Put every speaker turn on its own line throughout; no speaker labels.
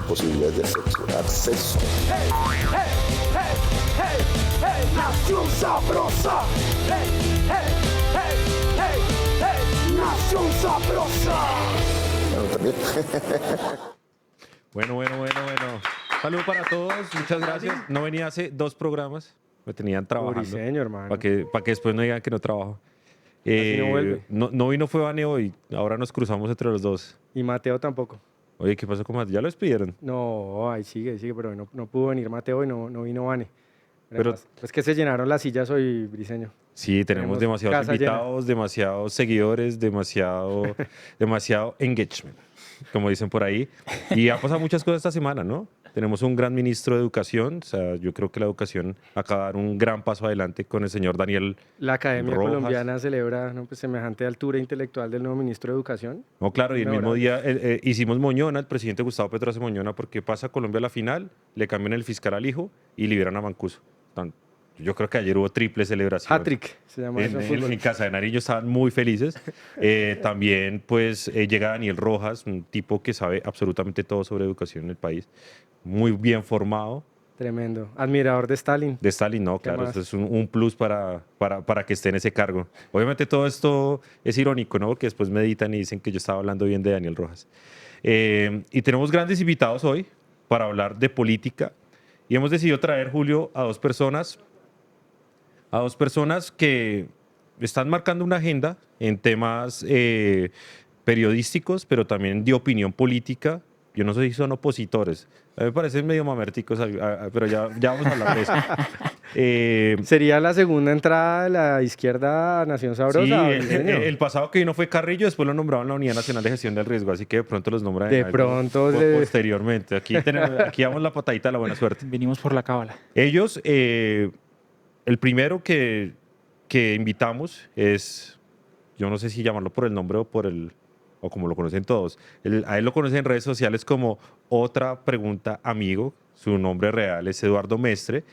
posibilidades de acceso.
Hey, hey, hey, hey, hey, Nación Sabrosa. Hey, hey, hey, hey, hey, Nación Sabrosa.
Bueno, también.
Bueno. Saludos para todos, muchas gracias. No venía hace 2 programas, me tenían trabajando.
Briseño, hermano.
Para que después no digan que no trabajo.
Así no vuelve.
No vino fue Vane hoy, ahora nos cruzamos entre los dos.
Y Mateo tampoco.
Oye, ¿qué pasó con Mateo? ¿Ya lo despidieron?
No, ahí sigue, pero no pudo venir Mateo y no vino Vane.
Pero
pues que se llenaron las sillas hoy, Briseño.
Sí, tenemos demasiados
casa
invitados, demasiados seguidores, demasiado engagement, como dicen por ahí. Y ha pasado muchas cosas esta semana, ¿no? Tenemos un gran ministro de Educación, o sea, yo creo que la educación acaba de dar un gran paso adelante con el señor Daniel
La Academia
Rojas.
Colombiana celebra pues, semejante altura intelectual del nuevo ministro de Educación.
No, claro, y el mismo día hicimos Moñona, el presidente Gustavo Petro hace Moñona porque pasa Colombia a la final, le cambian el fiscal al hijo y liberan a Mancuso. Yo creo que ayer hubo triple celebración.
Hat-trick, se llama eso en fútbol.
En Casa de Nariño estaban muy felices. También pues llega Daniel Rojas, un tipo que sabe absolutamente todo sobre educación en el país, muy bien formado.
Tremendo. Admirador de Stalin.
De Stalin, no, claro, eso es un plus para que esté en ese cargo. Obviamente todo esto es irónico, ¿no? Porque después meditan y dicen que yo estaba hablando bien de Daniel Rojas. Y tenemos grandes invitados hoy para hablar de política. Y hemos decidido traer, Julio, a dos personas que están marcando una agenda en temas periodísticos, pero también de opinión política. Yo no sé si son opositores. A mí me parecen medio mamerticos, pero ya vamos a hablar de eso.
¿Sería la segunda entrada de la izquierda a Nación Sabrosa?
Sí, el pasado que vino fue Carrillo, después lo nombraron la Unidad Nacional de Gestión del Riesgo, así que de pronto los nombran posteriormente. Aquí damos la patadita de la buena suerte.
Vinimos por la cábala.
Ellos, el primero que invitamos es, yo no sé si llamarlo por el nombre o como lo conocen todos. A él lo conocen en redes sociales como Otra Pregunta Amigo. Su nombre real es Eduardo Mestre.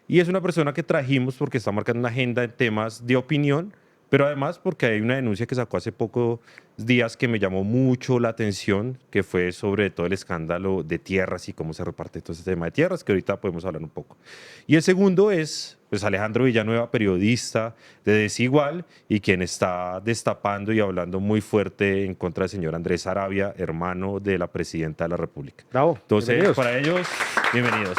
Y es una persona que trajimos porque está marcando una agenda en temas de opinión, pero además porque hay una denuncia que sacó hace pocos días que me llamó mucho la atención, que fue sobre todo el escándalo de tierras y cómo se reparte todo ese tema de tierras, que ahorita podemos hablar un poco. Y el segundo es pues, Alejandro Villanueva, periodista de Desigual y quien está destapando y hablando muy fuerte en contra del señor Andrés Sarabia, hermano de la presidenta de la República.
Bravo.
Entonces, para ellos, bienvenidos.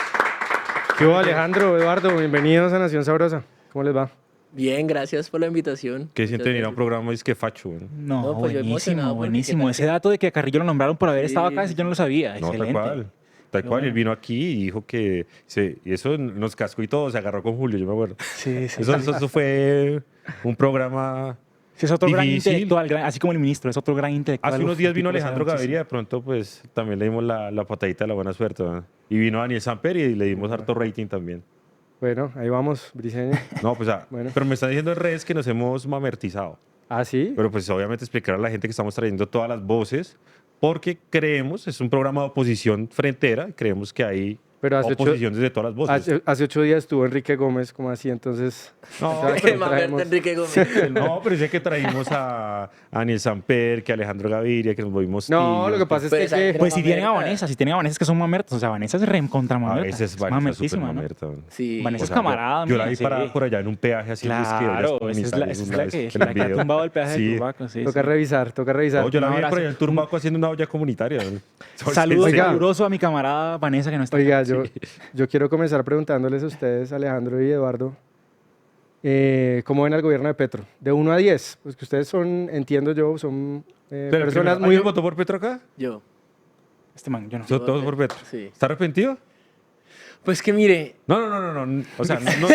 ¿Qué hubo, Alejandro, Eduardo? Bienvenidos a Nación Sabrosa. ¿Cómo les va?
Bien, gracias por la invitación.
¿Qué sienten ir a un programa? Es que facho.
No,
pues yo emocionado
buenísimo.
porque
Ese dato de que a Carrillo lo nombraron por haber estado acá, yo no lo sabía.
No,
Excelente.
tal cual. Él vino aquí y dijo que... y eso nos cascó y todo, se agarró con Julio, yo me acuerdo.
Sí.
Eso fue un programa
Sí, es otro gran
difícil.
intelectual, así como el ministro, es otro gran intelectual.
Hace unos días vino
Tipo que
Alejandro
sabe
Gaviria, de
muchísimo.
pronto pues también le dimos la patadita de la buena suerte, ¿no? Y vino Daniel Samper y le dimos harto rating también.
Bueno, ahí vamos, Briseño.
No, pues
Bueno.
pero me están diciendo en redes que nos hemos mamertizado.
¿Ah, sí?
Pero pues obviamente explicar a la gente que estamos trayendo todas las voces, porque creemos, es un programa de oposición frentera, creemos que hay
Pero
oposiciones de todas las voces.
Hace 8 días estuvo Enrique Gómez, como así, entonces...
No,
Qué mamerte, Enrique Gómez.
No, pero sé que traímos a Daniel Samper, que a Alejandro Gaviria, que nos volvimos
No,
tibios,
lo que pasa es
Pues,
que...
Pues si tienen a
Mamerta.
Vanessa, que son mamertas, o sea, Vanessa es re contra
a
mamerta.
veces
es
Vanessa es
mamertísima,
súper
¿no?
mamerta.
Sí.
Vanessa
O
es
sea,
camarada
yo la
mía,
vi
sí.
parada por allá en un peaje así.
Claro, esa es la que ha tumbado el peaje de Turbaco. Sí,
Toca
sí.
revisar.
No, yo la
Un
vi por
abrazo.
allá en Turbaco haciendo una olla comunitaria.
Saludos
Oiga.
caluroso a mi camarada Vanessa que no está
Oiga,
acá.
yo quiero comenzar preguntándoles a ustedes, Alejandro y Eduardo, ¿Cómo ven al gobierno de Petro? De 1 a 10, pues que ustedes son, entiendo yo, son
Pero
personas
primero,
muy...
¿alguien votó por Petro acá?
Yo.
Este man, yo no.
¿Son todos por Petro?
Sí.
¿Está arrepentido?
Pues que mire,
No. O sea, no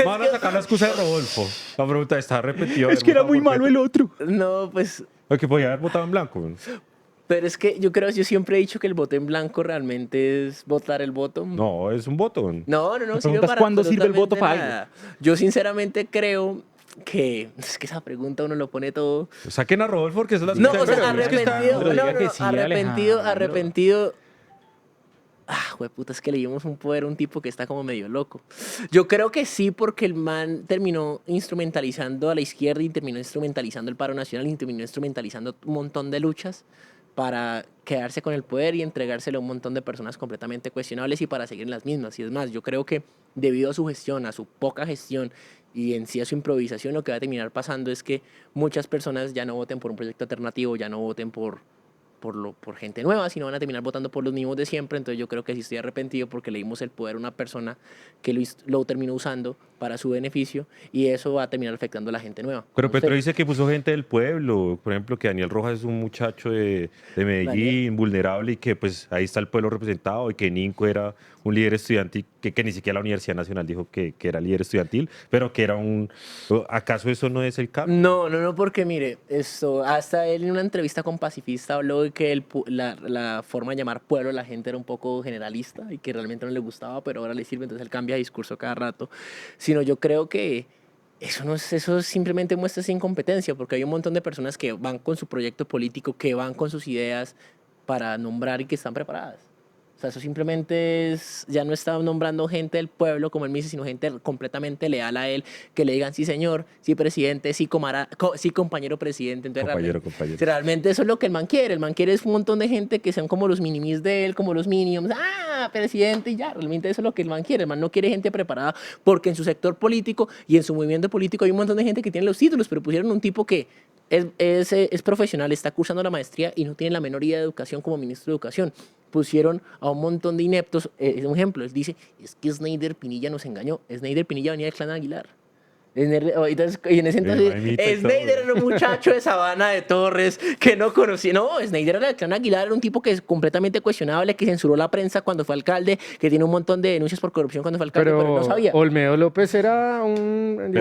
van a sacar la excusa de Rodolfo. La pregunta ¿está arrepentido?
Es que era muy malo el otro.
no, pues...
O que podía haber votado en blanco. güey.
Pero es que yo siempre he dicho que el voto en blanco realmente es votar el voto.
No, es un voto. güey.
No,
pregunta
sirve
es
para
cuándo sirve el voto
absolutamente
para
nada. Yo sinceramente creo que... Es que esa pregunta uno lo pone todo...
Saquen a Rodolfo porque eso es la
No,
excusa
o
de
sea,
Rodolfo, es que está-
arrepentido,
pero diga
no,
que sí,
arrepentido,
Alejandro.
arrepentido. Puta, es que le dimos un poder a un tipo que está como medio loco. Yo creo que sí, porque el man terminó instrumentalizando a la izquierda y terminó instrumentalizando el paro nacional y terminó instrumentalizando un montón de luchas para quedarse con el poder y entregárselo a un montón de personas completamente cuestionables y para seguir en las mismas. Y es más, yo creo que debido a su gestión, a su poca gestión y en sí a su improvisación, lo que va a terminar pasando es que muchas personas ya no voten por un proyecto alternativo, ya no voten por gente nueva, sino van a terminar votando por los mismos de siempre. Entonces yo creo que sí estoy arrepentido porque le dimos el poder a una persona que lo terminó usando para su beneficio y eso va a terminar afectando a la gente nueva.
Pero
No
Petro
sé.
dice que puso gente del pueblo, por ejemplo, que Daniel Rojas es un muchacho de Medellín,
Daniel.
vulnerable, y que pues ahí está el pueblo representado, y que Ninco era un líder estudiantil, que ni siquiera la Universidad Nacional dijo que era líder estudiantil, pero que era un... ¿Acaso eso no es el cambio?
No, porque mire, hasta él en una entrevista con Pacifista habló de que la forma de llamar pueblo a la gente era un poco generalista y que realmente no le gustaba, pero ahora le sirve, entonces él cambia de discurso cada rato. Sino yo creo que eso simplemente muestra esa incompetencia, porque hay un montón de personas que van con su proyecto político, que van con sus ideas para nombrar y que están preparadas. O sea, eso simplemente ya no está nombrando gente del pueblo, como él me dice, sino gente completamente leal a él, que le digan sí señor, sí presidente, sí, sí compañero presidente. Entonces,
Compañero.
realmente eso es lo que el man quiere. El man quiere es un montón de gente que sean como los minimis de él, como los minions. Presidente, y ya. Realmente eso es lo que el man quiere. El man no quiere gente preparada porque en su sector político y en su movimiento político hay un montón de gente que tiene los títulos, pero pusieron un tipo que es profesional, está cursando la maestría y no tiene la menor idea de educación como ministro de educación. Pusieron a un montón de ineptos. Un ejemplo, él dice, es que Snyder Pinilla nos engañó. Snyder Pinilla venía del clan Aguilar. Y en ese entonces, Snyder era un muchacho de Sabana de Torres que no conocía. No, Snyder era del clan Aguilar, era un tipo que es completamente cuestionable, que censuró la prensa cuando fue alcalde, que tiene un montón de denuncias por corrupción cuando fue alcalde, pero no sabía.
Olmedo López era un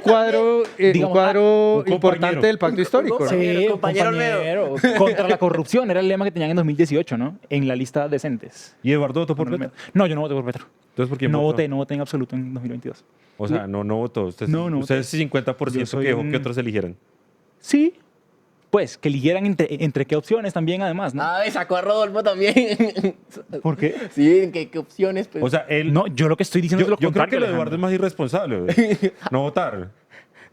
cuadro,
Digamos,
un cuadro
un compañero.
importante del pacto histórico, ¿no?
Sí,
un
compañero
compañero. Contra la corrupción era el lema que tenían en 2018, ¿no? En la lista decentes.
¿Y Eduardo votó por Petro?
No, yo no voté por Petro.
Entonces, ¿por quién
No
votó?
voté en absoluto en 2022.
O sea, no votó. Usted,
No
usted
voté.
es 50%
Yo soy
que dejó
un-
que otros eligieran.
Sí, pues que eligieran entre qué opciones también, además, ¿no?
Sacó a Rodolfo también.
¿Por qué?
Sí, ¿en qué opciones? Pues?
O sea, él...
No, yo lo que estoy diciendo es lo
yo creo
contrario.
que lo de Eduardo es
Alejandro.
más irresponsable. güey. No votar.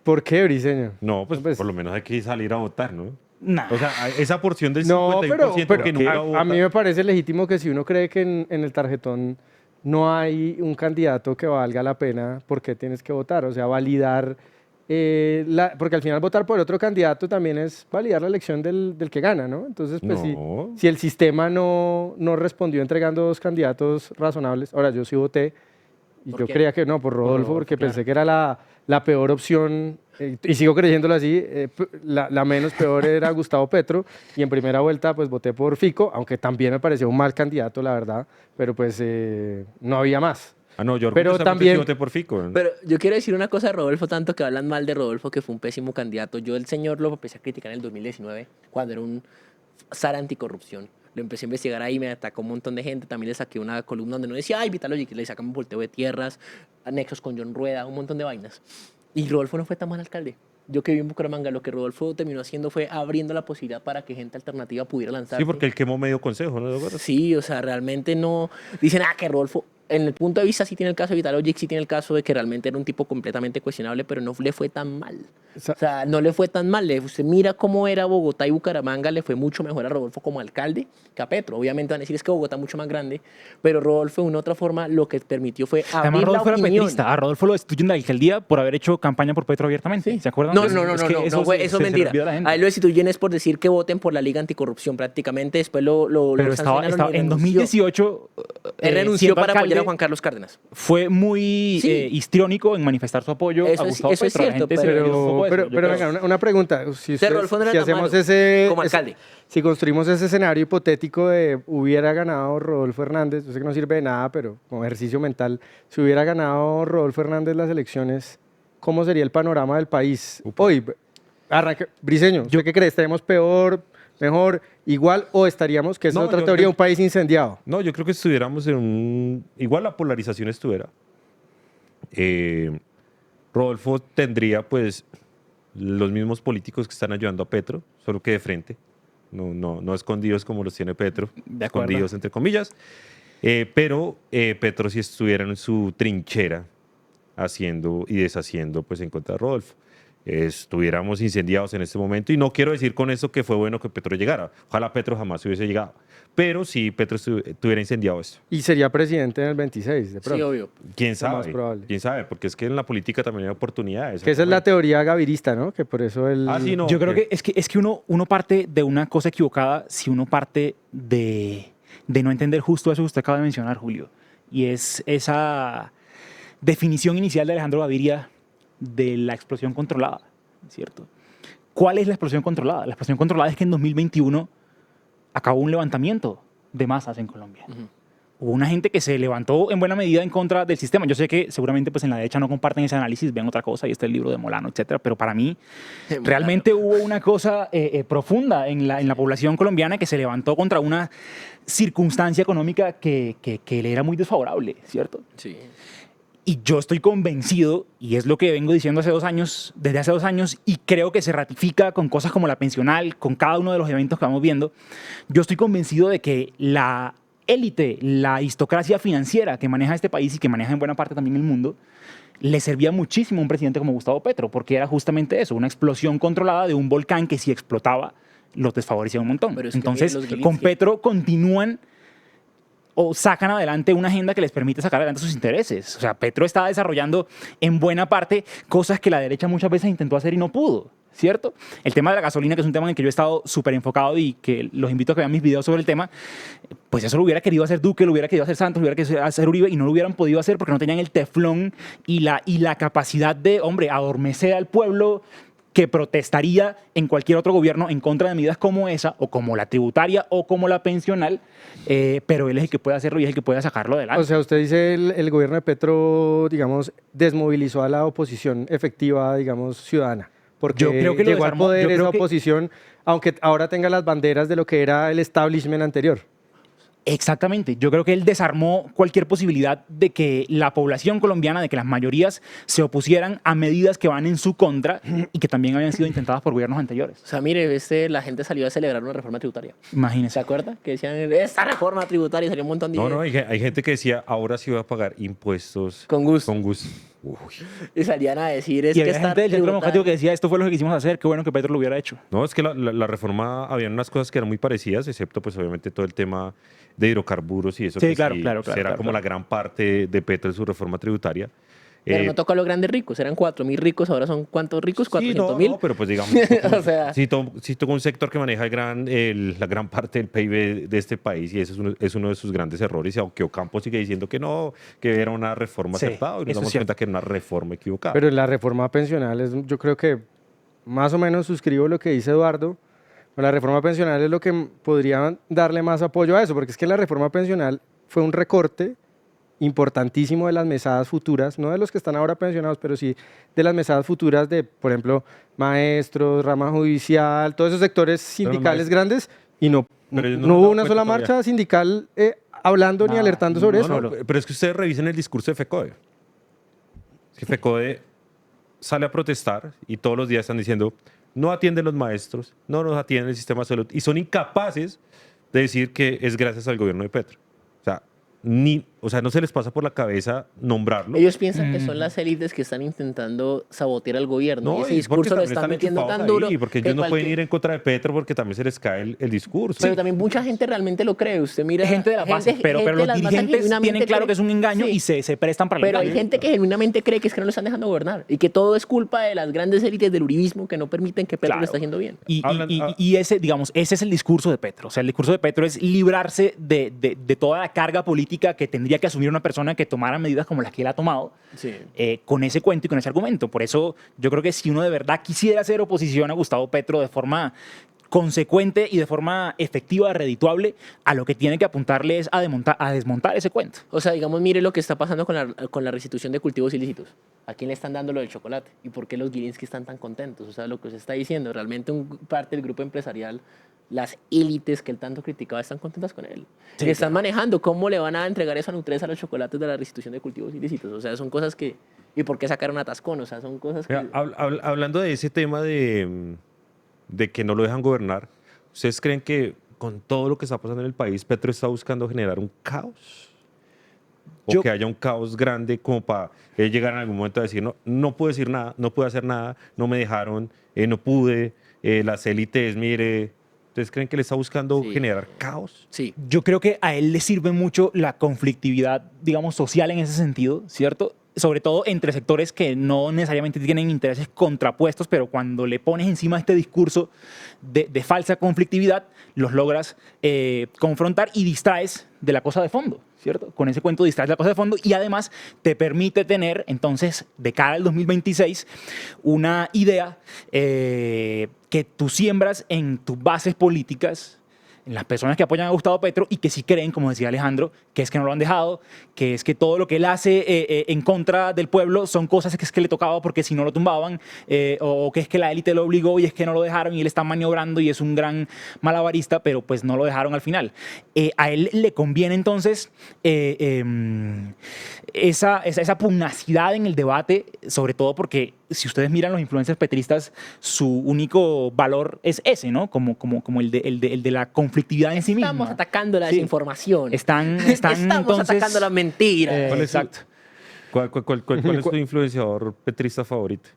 ¿Por qué, Briseño?
No, pues, por lo menos hay que salir a votar, ¿no?
Nah.
O sea, esa porción del 51%
No, pero
que nunca vota.
a mí me parece legítimo que si uno cree que en el tarjetón no hay un candidato que valga la pena, ¿por qué tienes que votar? O sea, validar, porque al final votar por otro candidato también es validar la elección del que gana, ¿no? Entonces, pues
No.
si el sistema no respondió entregando 2 candidatos razonables, ahora yo sí voté, y
¿Por
yo
qué?
creía que no, por Rodolfo,
Rodolfo,
porque
claro.
pensé que era la peor opción, y sigo creyéndolo así, la menos peor era Gustavo Petro, y en primera vuelta pues voté por Fico, aunque también me pareció un mal candidato, la verdad, pero pues no había más.
Ah, no, yo
Pero
orgullosamente
también-
sí voté por Fico. güey.
Pero yo quiero decir una cosa de Rodolfo, tanto que hablan mal de Rodolfo, que fue un pésimo candidato. Yo el señor lo empecé a criticar en el 2019, cuando era un zar anticorrupción. Lo empecé a investigar ahí, me atacó un montón de gente. También le saqué una columna donde no decía, ay, Vitalogic, le sacamos volteo de tierras, anexos con John Rueda, un montón de vainas. Y Rodolfo no fue tan mal alcalde. Yo que viví en Bucaramanga, lo que Rodolfo terminó haciendo fue abriendo la posibilidad para que gente alternativa pudiera lanzarse.
Sí, porque él quemó medio consejo, ¿no? ¿Te acuerdas?
Sí, o sea, realmente no... Dicen, que Rodolfo, en el punto de vista sí tiene el caso de Vitalogic, sí tiene el caso de que realmente era un tipo completamente cuestionable, pero no le fue tan mal. O sea, no le fue tan mal. Usted mira cómo era Bogotá y Bucaramanga, le fue mucho mejor a Rodolfo como alcalde que a Petro. Obviamente van a decir es que Bogotá es mucho más grande, pero Rodolfo de una otra forma lo que permitió fue
Además,
abrir la
Rodolfo era
opinión.
petrista. A Rodolfo lo destituyen de la alcaldía por haber hecho campaña por Petro abiertamente.
Sí.
¿Se acuerdan?
No,
de eso?
no,
Es que
eso es
se le
mentira.
olvida a la gente.
A él lo destituyen es por decir que voten por la Liga Anticorrupción prácticamente. Después lo
Pero estaba
sancionaron y
en
renunció.
2018.
Él renunció
siendo
para apoyar era Juan Carlos Cárdenas.
fue muy
Sí.
histriónico en manifestar su apoyo
Eso
a
es-
Gustavo
eso es
Petro. La
cierto,
gente se
pero-
olvidó un poco de eso,
Pero,
yo
pero
creo.
venga, una pregunta. Si, ustedes-
Rodolfo no era
si
tan
hacemos
malo
ese...
como alcalde.
Si construimos ese escenario hipotético de hubiera ganado Rodolfo Hernández, yo sé que no sirve de nada, pero como ejercicio mental, si hubiera ganado Rodolfo Hernández las elecciones, ¿cómo sería el panorama del país hoy? Arranca, Briseño, ¿usted qué cree? ¿Estaremos peor, mejor, igual o estaríamos, que esa
No,
es otra
yo-
teoría,
yo-
un país incendiado?
No, yo creo que estuviéramos en un... Igual la polarización estuviera. Rodolfo tendría, pues, los mismos políticos que están ayudando a Petro, solo que de frente. No escondidos como los tiene Petro,
De acuerdo.
escondidos entre comillas. Pero Petro sí estuviera en su trinchera haciendo y deshaciendo pues en contra de Rodolfo. Estuviéramos incendiados en este momento y no quiero decir con eso que fue bueno que Petro llegara. Ojalá Petro jamás hubiese llegado. Pero si Petro estuviera incendiado esto.
Y sería presidente en el 26, de
Sí,
pronto.
obvio.
¿Quién
Lo más
sabe?
probable.
¿Quién sabe? Porque es que en la política también hay oportunidades.
Que esa es la teoría gavirista, ¿no? Que por eso él...
Ah, sí, no.
Yo creo que es que uno parte de una cosa equivocada si uno parte de no entender justo eso que usted acaba de mencionar, Julio. Y es esa definición inicial de Alejandro Gaviria de la explosión controlada, ¿cierto? ¿Cuál es la explosión controlada? La explosión controlada es que en 2021 acabó un levantamiento de masas en Colombia. Hubo una gente que se levantó en buena medida en contra del sistema. Yo sé que seguramente pues, en la derecha no comparten ese análisis, ven otra cosa, y está el libro de Molano, etcétera, pero para mí realmente hubo una cosa profunda en la población colombiana que se levantó contra una circunstancia económica que le era muy desfavorable, ¿cierto?
Sí.
Y yo estoy convencido, y es lo que vengo diciendo desde hace 2 años, y creo que se ratifica con cosas como la pensional, con cada uno de los eventos que vamos viendo, yo estoy convencido de que la élite, la aristocracia financiera que maneja este país y que maneja en buena parte también el mundo, le servía muchísimo a un presidente como Gustavo Petro, porque era justamente eso, una explosión controlada de un volcán que si explotaba, los desfavorecía un montón.
Pero es que
Entonces,
miren los
con
Gilinski.
Petro continúan o sacan adelante una agenda que les permite sacar adelante sus intereses. O sea, Petro está desarrollando en buena parte cosas que la derecha muchas veces intentó hacer y no pudo, ¿cierto? El tema de la gasolina, que es un tema en el que yo he estado súper enfocado y que los invito a que vean mis videos sobre el tema, pues eso lo hubiera querido hacer Duque, lo hubiera querido hacer Santos, lo hubiera querido hacer Uribe y no lo hubieran podido hacer porque no tenían el teflón y la capacidad de, hombre, adormecer al pueblo que protestaría en cualquier otro gobierno en contra de medidas como esa, o como la tributaria, o como la pensional, pero él es el que puede hacerlo y es el que puede sacarlo adelante.
O sea, usted dice el gobierno de Petro, digamos, desmovilizó a la oposición efectiva, digamos, ciudadana. Porque
Yo creo que lo
llegó al
desarmó.
poder
Yo creo
esa
que-
oposición, aunque ahora tenga las banderas de lo que era el establishment anterior.
Exactamente. Yo creo que él desarmó cualquier posibilidad de que la población colombiana, de que las mayorías se opusieran a medidas que van en su contra y que también habían sido intentadas por gobiernos anteriores.
O sea, mire, la gente salió a celebrar una reforma tributaria. ¿Se
Imagínense.
acuerda? Que decían, esta reforma tributaria, y salió un montón de
No,
ideas.
hay gente que decía, ahora sí voy a pagar impuestos.
Con gusto.
Con gusto. Uy.
Y salían a decir, es
Y
que
había
esta
gente del Centro
tributaria-
Democrático que decía, esto fue lo que quisimos hacer, qué bueno que Petro lo hubiera hecho.
No, es que la reforma, habían unas cosas que eran muy parecidas, excepto pues obviamente todo el tema de hidrocarburos y eso.
Sí,
que
claro, claro,
pues,
claro,
era
claro,
como
claro.
la gran parte de Petro en su reforma tributaria.
Pero no tocó a los grandes ricos, eran 4.000 ricos, ahora son ¿cuántos ricos?
Sí,
400.000.
no, pero pues digamos,
O sea-
sí tocó un sector que maneja la gran parte del PIB de este país y ese es uno de sus grandes errores, y aunque Ocampo sigue diciendo que no, que era una reforma
Sí,
acertada, y nos
eso
damos
es cierto.
cuenta que era una reforma equivocada.
Pero la reforma pensional, yo creo que más o menos suscribo lo que dice Eduardo. La reforma pensional es lo que podría darle más apoyo a eso, porque es que la reforma pensional fue un recorte importantísimo de las mesadas futuras, no de los que están ahora pensionados, pero sí de las mesadas futuras de, por ejemplo, maestros, rama judicial, todos esos sectores sindicales
maestros-
grandes, y no
Pero ellos no
hubo
han dado
una
cuenta
sola
todavía.
marcha sindical hablando ni
No,
alertando sobre
no,
eso.
No, pero es que ustedes revisen el discurso de FECODE. Es que FECODE sale a protestar y todos los días están diciendo, no atienden los maestros, no nos atienden el sistema de salud, y son incapaces de decir que es gracias al gobierno de Petro. O sea, no se les pasa por la cabeza nombrarlo.
Ellos piensan que son las élites que están intentando sabotear al gobierno. y ese
y porque
discurso lo
también
están metiendo
enchufados
tan duro.
ahí, porque
que
ellos no pueden
cualquier-
ir en contra de Petro porque también se les cae el discurso.
Pero también mucha gente realmente lo cree. Usted mira.
Gente de la base, pero
gente
los
de las masas
dirigentes
genuinamente
tienen claro
cree-
que es un engaño
Sí.
y se prestan para el
Pero hay
engaño.
gente que genuinamente cree que es que no lo están dejando gobernar y que todo es culpa de las grandes élites del uribismo que no permiten que Petro
Claro.
lo esté haciendo bien.
Y ese, digamos, ese es el discurso de Petro. O sea, el discurso de Petro es librarse de toda la carga política que tendría tendría que asumir una persona que tomara medidas como las que él ha tomado,
Sí.
con ese cuento y con ese argumento. Por eso yo creo que si uno de verdad quisiera hacer oposición a Gustavo Petro de forma consecuente y de forma efectiva, redituable, a lo que tiene que apuntarle es a desmontar ese cuento.
O sea, digamos, mire lo que está pasando con la restitución de cultivos ilícitos. ¿A quién le están dando lo del chocolate? ¿Y por qué los Gilinski están tan contentos? O sea, lo que se está diciendo, realmente parte del grupo empresarial, las élites que él tanto criticaba, están contentas con él.
Sí,
Y están manejando cómo le van a entregar eso a Nutresa a los chocolates de la restitución de cultivos ilícitos. O sea, son cosas que... ¿Y por qué sacar un atascón? O sea, son cosas que...
Mira, hablando de ese tema de que no lo dejan gobernar, ¿ustedes creen que con todo lo que está pasando en el país, Petro está buscando generar un caos? ¿O
Yo-
que haya un caos grande como para él llegar en algún momento a decir, no, no puedo decir nada, no puedo hacer nada, no me dejaron, no pude, las élites, mire... ¿Ustedes creen que él está buscando
Sí.
generar caos?
Sí.
Yo creo que a él le sirve mucho la conflictividad, digamos, social en ese sentido, ¿cierto? Sobre todo entre sectores que no necesariamente tienen intereses contrapuestos, pero cuando le pones encima este discurso de falsa conflictividad, los logras confrontar y distraes de la cosa de fondo, ¿cierto? Con ese cuento distraes de la cosa de fondo y además te permite tener, entonces, de cara al 2026, una idea que tú siembras en tus bases políticas, en las personas que apoyan a Gustavo Petro y que sí creen, como decía Alejandro, que es que no lo han dejado, que es que todo lo que él hace en contra del pueblo son cosas que es que le tocaba porque si no lo tumbaban, o que es que la élite lo obligó y es que no lo dejaron y él está maniobrando y es un gran malabarista, pero pues no lo dejaron al final. A él le conviene entonces esa pugnacidad en el debate, sobre todo porque si ustedes miran los influencers petristas, su único valor es ese, ¿no? Como el de la conflictividad en sí misma.
Estamos atacando la
Sí.
desinformación.
Están
Estamos
entonces,
atacando la mentira.
¿Cuál es su-
exacto.
¿Cuál es tu influenciador petrista favorito?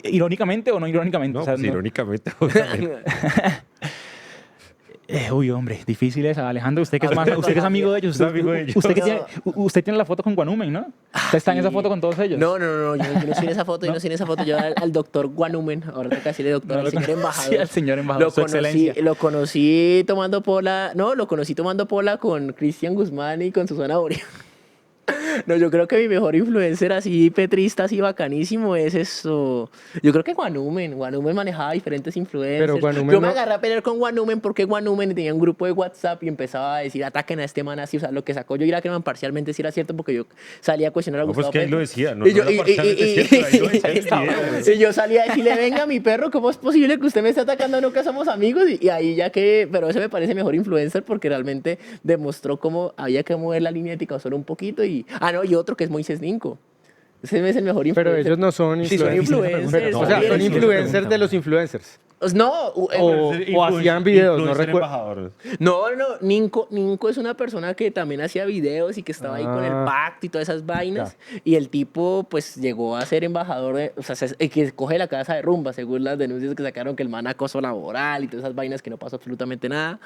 ¿Irónicamente o no irónicamente?
No,
O sea,
pues,
no-
irónicamente, obviamente.
Uy, hombre, difícil esa. Alejandro, usted que es, usted que es amigo de ellos.
Es amigo de ellos.
Usted tiene la foto con Guanumen, ¿no? Usted está en esa
Sí.
foto con todos ellos.
No, yo no estoy en esa foto, yo no estoy en esa foto. Yo al doctor Guanumen, ahora toca decirle doctor,
No
al
lo
señor
conocí,
embajador.
al señor embajador, su excelencia.
Lo conocí tomando pola, no, lo conocí tomando pola con Cristian Guzmán y con Susana Boria. No, yo creo que mi mejor influencer así petrista, así bacanísimo es eso. Yo creo que Guanumen manejaba diferentes influencers.
Pero Guanumen
yo me
no-
agarré a pelear con Guanumen porque Guanumen tenía un grupo de WhatsApp y empezaba a decir ataquen a este man así, o sea, lo que sacó yo y Ackerman parcialmente sí era cierto porque yo salía a cuestionar a
No, pues
Gustavo
que él
Petro.
lo decía, no,
Y yo-
no era parcialmente cierto, ahí lo decía en el video.
y yo salía a decirle, venga, mi perro, ¿cómo es posible que usted me esté atacando? No que somos amigos. Y ahí ya que, pero ese me parece mejor influencer porque realmente demostró cómo había que mover la línea ética solo un poquito. Y otro que es Moisés Ninco. Ese es el mejor influencer.
Pero ellos no son
Sí, son
influencers.
influencers.
O sea, son
también.
influencers de los influencers.
No,
O hacían videos, no
Influencer
recuerdo.
embajador.
no. Ninco es una persona que también hacía videos y que estaba ahí con el
Ah.
pacto y todas esas vainas. Y el tipo, pues, llegó a ser embajador de... O sea, que coge la casa de rumba, según las denuncias que sacaron, que el man acoso laboral y todas esas vainas que no pasó absolutamente nada.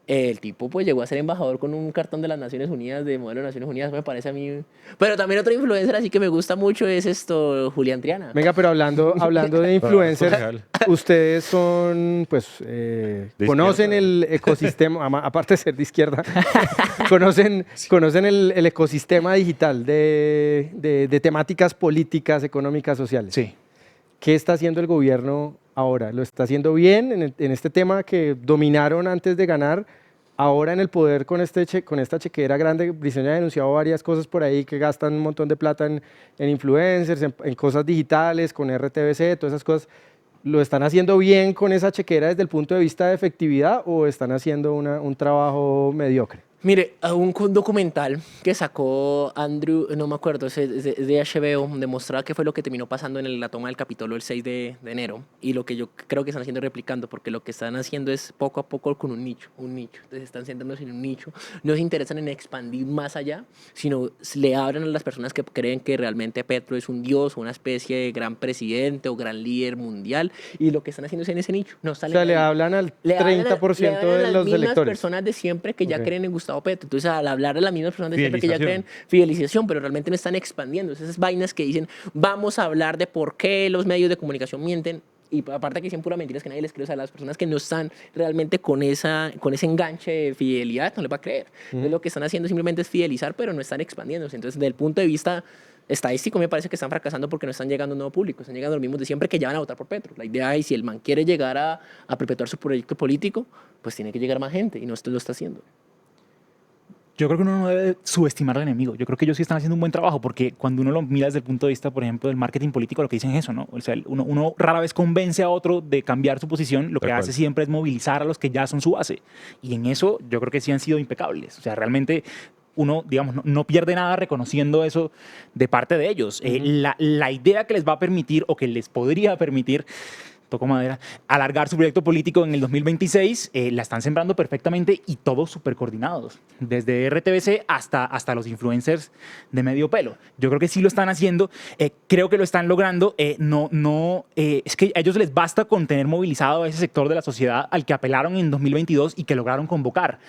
El tipo, pues, llegó a ser embajador con un cartón de las Naciones Unidas, de modelo de Naciones Unidas, me parece a mí... Pero también otro influencer así que me gusta mucho es Julián Triana.
Venga, pero hablando de influencers,
Real.
ustedes son, pues, conocen
izquierda.
el ecosistema, aparte de ser de izquierda, conocen el ecosistema digital de temáticas políticas, económicas, sociales.
Sí.
¿Qué está haciendo el gobierno ahora? ¿Lo está haciendo bien en este tema que dominaron antes de ganar? Ahora en el poder con esta chequera grande, Briceño ha denunciado varias cosas por ahí que gastan un montón de plata en influencers, en cosas digitales, con RTBC, todas esas cosas. ¿Lo están haciendo bien con esa chequera desde el punto de vista de efectividad o están haciendo un trabajo mediocre?
Mire, un documental que sacó Andrew, no me acuerdo, es de HBO, demostraba qué fue lo que terminó pasando en la toma del Capitolio el 6 de enero. Y lo que yo creo que están haciendo es replicando, porque lo que están haciendo es poco a poco con un nicho. Entonces están centrándose en un nicho. No se interesan en expandir más allá, sino le abren a las personas que creen que realmente Petro es un dios, una especie de gran presidente o gran líder mundial. Y lo que están haciendo es en ese nicho. No
O
salen
sea, le
ahí.
hablan al
Le hablan
30%
le hablan a
de
las
los
mismas
electores.
personas de siempre que ya
Ok.
creen en Gustavo Petro. Entonces, al hablar de las mismas personas de siempre que ya creen
Fidelización.
fidelización, pero realmente no están expandiendo. Esas vainas que dicen, vamos a hablar de por qué los medios de comunicación mienten, Y aparte que dicen pura mentiras que nadie les cree, o sea, las personas que no están realmente con ese enganche de fidelidad no les va a creer. Entonces, lo que están haciendo simplemente es fidelizar, pero no están expandiéndose. Entonces, desde el punto de vista estadístico, me parece que están fracasando porque no están llegando a un nuevo público, están llegando a los mismos de siempre que ya van a votar por Petro. La idea es, si el man quiere llegar a perpetuar su proyecto político, pues tiene que llegar más gente, y no lo está haciendo.
Yo creo que uno no debe subestimar al enemigo. Yo creo que ellos sí están haciendo un buen trabajo, porque cuando uno lo mira desde el punto de vista, por ejemplo, del marketing político, lo que dicen es eso, ¿no? O sea, uno rara vez convence a otro de cambiar su posición, lo que hace siempre es movilizar a los que ya son su base. Y en eso yo creo que sí han sido impecables. O sea, realmente uno, digamos, no pierde nada reconociendo eso de parte de ellos. La idea que les va a permitir, o que les podría permitir, toco madera, alargar su proyecto político en el 2026, la están sembrando perfectamente, y todos súper coordinados, desde RTBC hasta los influencers de medio pelo. Yo creo que sí lo están haciendo, creo que lo están logrando. Es que a ellos les basta con tener movilizado a ese sector de la sociedad al que apelaron en 2022 y que lograron convocar.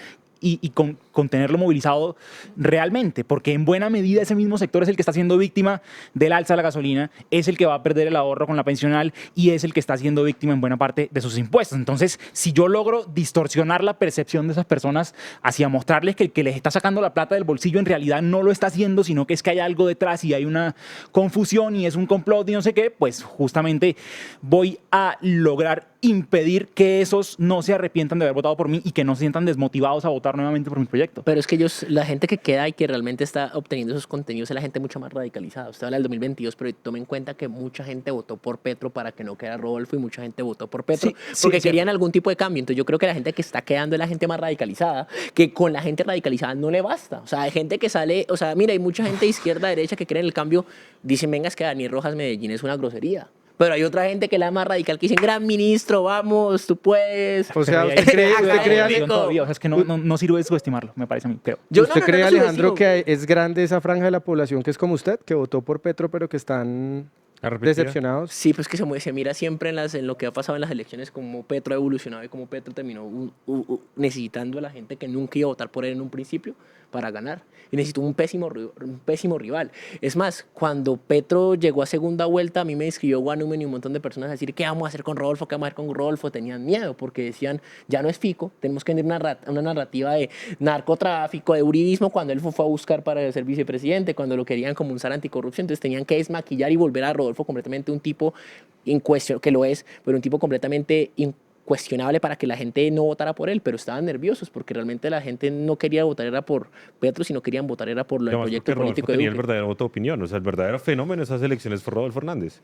Y con tenerlo movilizado realmente, porque en buena medida ese mismo sector es el que está siendo víctima del alza de la gasolina, es el que va a perder el ahorro con la pensional, y es el que está siendo víctima en buena parte de sus impuestos. Entonces, si yo logro distorsionar la percepción de esas personas hacia mostrarles que el que les está sacando la plata del bolsillo en realidad no lo está haciendo, sino que es que hay algo detrás y hay una confusión y es un complot y no sé qué, pues justamente voy a lograr impedir que esos no se arrepientan de haber votado por mí y que no se sientan desmotivados a votar nuevamente por mi proyecto.
Pero es que la gente que queda y que realmente está obteniendo esos contenidos es la gente mucho más radicalizada. Usted habla del 2022, pero tome en cuenta que mucha gente votó por Petro para que no quedara Rodolfo, y mucha gente votó por Petro porque querían algún tipo de cambio. Entonces yo creo que la gente que está quedando es la gente más radicalizada, que con la gente radicalizada no le basta. O sea, hay gente que sale, o sea, mira, hay mucha gente de izquierda, derecha que cree en el cambio, dicen, venga, es que Daniel Rojas Medellín es una grosería. Pero hay otra gente que es la más radical, que dicen, gran ministro, vamos, tú puedes.
O sea,
Pero
¿usted cree,
todavía, o sea, es que no sirve de subestimarlo, me parece a mí, creo.
¿Usted cree, Alejandro, que es grande esa franja de la población que es como usted, que votó por Petro, pero que están decepcionados?
Sí, pues que se mira siempre en lo que ha pasado en las elecciones, cómo Petro ha evolucionado y cómo Petro terminó necesitando a la gente que nunca iba a votar por él en un principio para ganar. Y necesitó un pésimo rival. Es más, cuando Petro llegó a segunda vuelta, a mí me escribió Guanumen y un montón de personas a decir, ¿qué vamos a hacer con Rodolfo? ¿Qué vamos a hacer con Rodolfo? Tenían miedo porque decían, ya no es Fico, tenemos que tener una narrativa de narcotráfico, de uribismo, cuando él fue a buscar para ser vicepresidente, cuando lo querían como un zar anticorrupción. Entonces tenían que desmaquillar y volver a Rodolfo completamente un tipo que lo es, pero un tipo completamente cuestionable para que la gente no votara por él, pero estaban nerviosos porque realmente la gente no quería votar era por Petro, sino querían votar era por el proyecto político de Duque.
Tenía el verdadero voto de opinión, o sea, el verdadero fenómeno de esas elecciones fue Rodolfo Hernández.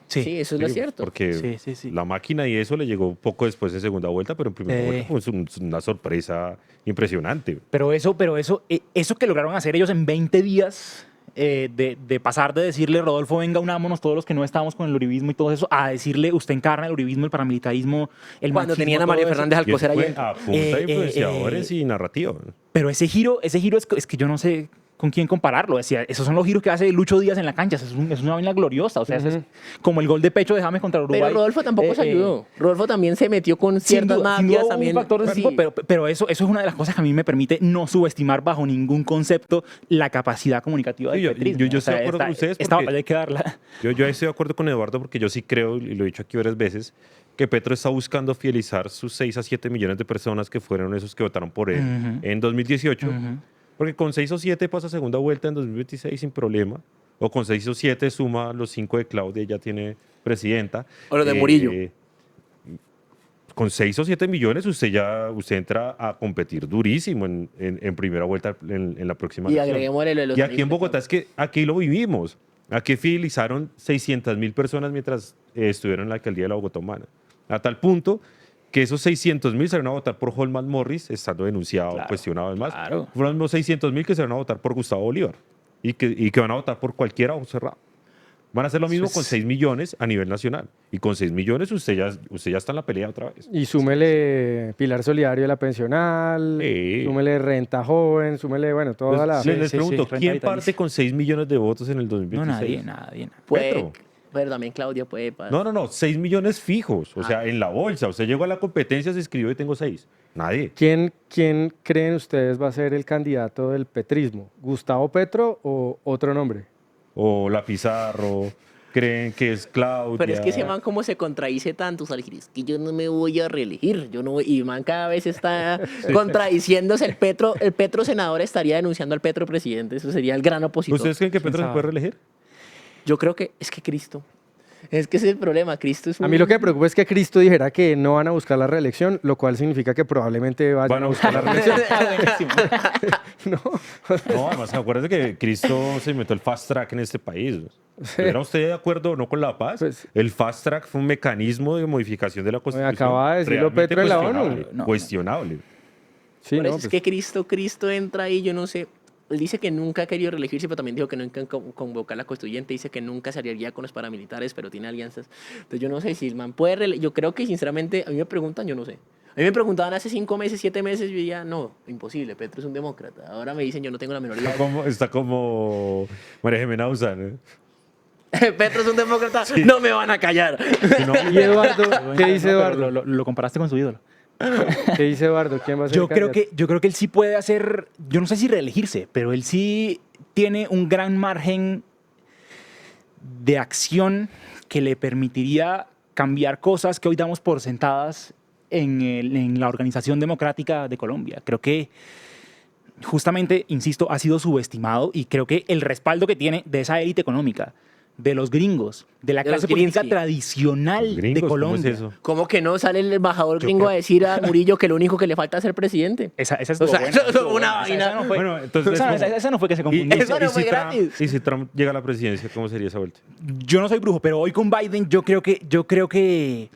Sí, eso es lo cierto.
Porque la máquina y eso le llegó poco después de segunda vuelta, pero en primera vuelta fue una sorpresa impresionante.
Pero eso que lograron hacer ellos en 20 días, de pasar de decirle, Rodolfo, venga, unámonos todos los que no estábamos con el uribismo y todo eso, a decirle, usted encarna el uribismo, el paramilitarismo, el
cuando
machismo,
tenían a María Fernández Alcocer ayer.
A punta de influenciadores y narrativa.
Pero ese giro es que yo no sé con quién compararlo. Decía, esos son los giros que hace Lucho Díaz en la cancha. Es una vaina gloriosa. O sea, eso es como el gol de pecho de James contra Uruguay.
Pero Rodolfo tampoco se ayudó. Rodolfo también se metió con ciertas mafias.
También, un factor decisivo, pero eso es una de las cosas que a mí me permite no subestimar bajo ningún concepto la capacidad comunicativa del petrismo.
Yo estoy de acuerdo con ustedes.
Esta batalla hay que darla.
Yo estoy de acuerdo con Eduardo porque yo sí creo, y lo he dicho aquí varias veces, que Petro está buscando fidelizar sus 6 a 7 millones de personas que fueron esos que votaron por él en 2018. Porque con 6 o 7 pasa segunda vuelta en 2026 sin problema. O con 6 o 7 suma los 5 de Claudia y ya tiene presidenta.
O los de Murillo.
Con 6 o 7 millones usted entra a competir durísimo en primera vuelta en la próxima
elección.
Y
agreguémosle lo de los
Y aquí en Bogotá es que aquí lo vivimos. Aquí fidelizaron 600.000 personas mientras estuvieron en la alcaldía de la Bogotá Humana. A tal punto que esos 600.000 se van a votar por Holman Morris, estando denunciado, cuestionado además. Fueron los mismos 600.000 que se van a votar por Gustavo Bolívar y que van a votar por cualquiera o cerrado. Van a hacer lo mismo con 6 millones a nivel nacional. Y con 6 millones usted ya está en la pelea otra vez.
Y súmele Pilar Solidario de la pensional, súmele renta joven, súmele, bueno, toda la...
Les pregunto, ¿quién parte con 6 millones de votos en el 2026?
No, nadie.
Petro.
Pero también Claudia puede...
No, 6 millones fijos. O sea, en la bolsa. Usted llegó a la competencia, se inscribió y tengo 6. Nadie.
¿Quién creen ustedes va a ser el candidato del petrismo? ¿Gustavo Petro o otro nombre?
O la Pizarro. creen que es Claudia.
Pero es que ese man como se contradice tanto, o sea, es que yo no me voy a reelegir, yo no voy- y man cada vez está contradiciéndose. El Petro senador estaría denunciando al Petro presidente, eso sería el gran opositor.
¿Ustedes creen que Petro se
sabe?
puede reelegir?
Yo creo que es que Cristo, es que ese es el problema, Cristo es un...
A mí lo que me preocupa es que Cristo dijera que no van a buscar la reelección, lo cual significa que probablemente vayan
Van
a
a
buscar la
buscar
reelección.
Buenísimo.
No, además, acuérdense que Cristo se inventó el fast track en este país. ¿Era usted de acuerdo o no con la paz?
Pues-
El fast track fue un mecanismo de modificación de la Constitución.
acaba de decirlo
realmente
Petro en la
cuestionable,
ONU.
No.
Cuestionable.
Sí,
Por
no,
eso es
pues,
que Cristo entra ahí, yo no sé. Él dice que nunca ha querido reelegirse, pero también dijo que nunca convocar la constituyente. Dice que nunca se aliaría con los paramilitares, pero tiene alianzas. Entonces yo no sé si el man puede... Yo creo que sinceramente, a mí me preguntan, yo no sé. A mí me preguntaban hace 5 meses, 7 meses, yo diría, no, imposible, Petro es un demócrata. Ahora me dicen, yo no tengo la menor idea.
Está como María Jimena Uzán.
Petro es un demócrata, no me van a callar.
¿Y Eduardo? ¿Qué dice
No, pero
Eduardo?
lo comparaste con su ídolo.
¿Qué dice Eduardo? ¿Quién va a ser
Yo
el
creo
candidato?
que él sí puede hacer, yo no sé si reelegirse, pero él sí tiene un gran margen de acción que le permitiría cambiar cosas que hoy damos por sentadas en la Organización Democrática de Colombia. Creo que justamente, insisto, ha sido subestimado y creo que el respaldo que tiene de esa élite económica, de los gringos, de la
De los
clase política
Gilinski.
tradicional
Gringos,
de
¿cómo es
Colombia.
eso?
¿Cómo que no sale el embajador gringo a decir a Murillo que lo único que le falta es ser presidente?
Esa
O
estuvo
sea,
buena,
eso es
estuvo
una
buena.
vaina.
Esa no fue,
Bueno, entonces
esa,
es como-
esa no fue que se confundió.
Eso no fue
Trump,
gratis.
y si Trump llega a la presidencia, ¿cómo sería esa vuelta?
Yo no soy brujo, pero hoy con Biden yo creo que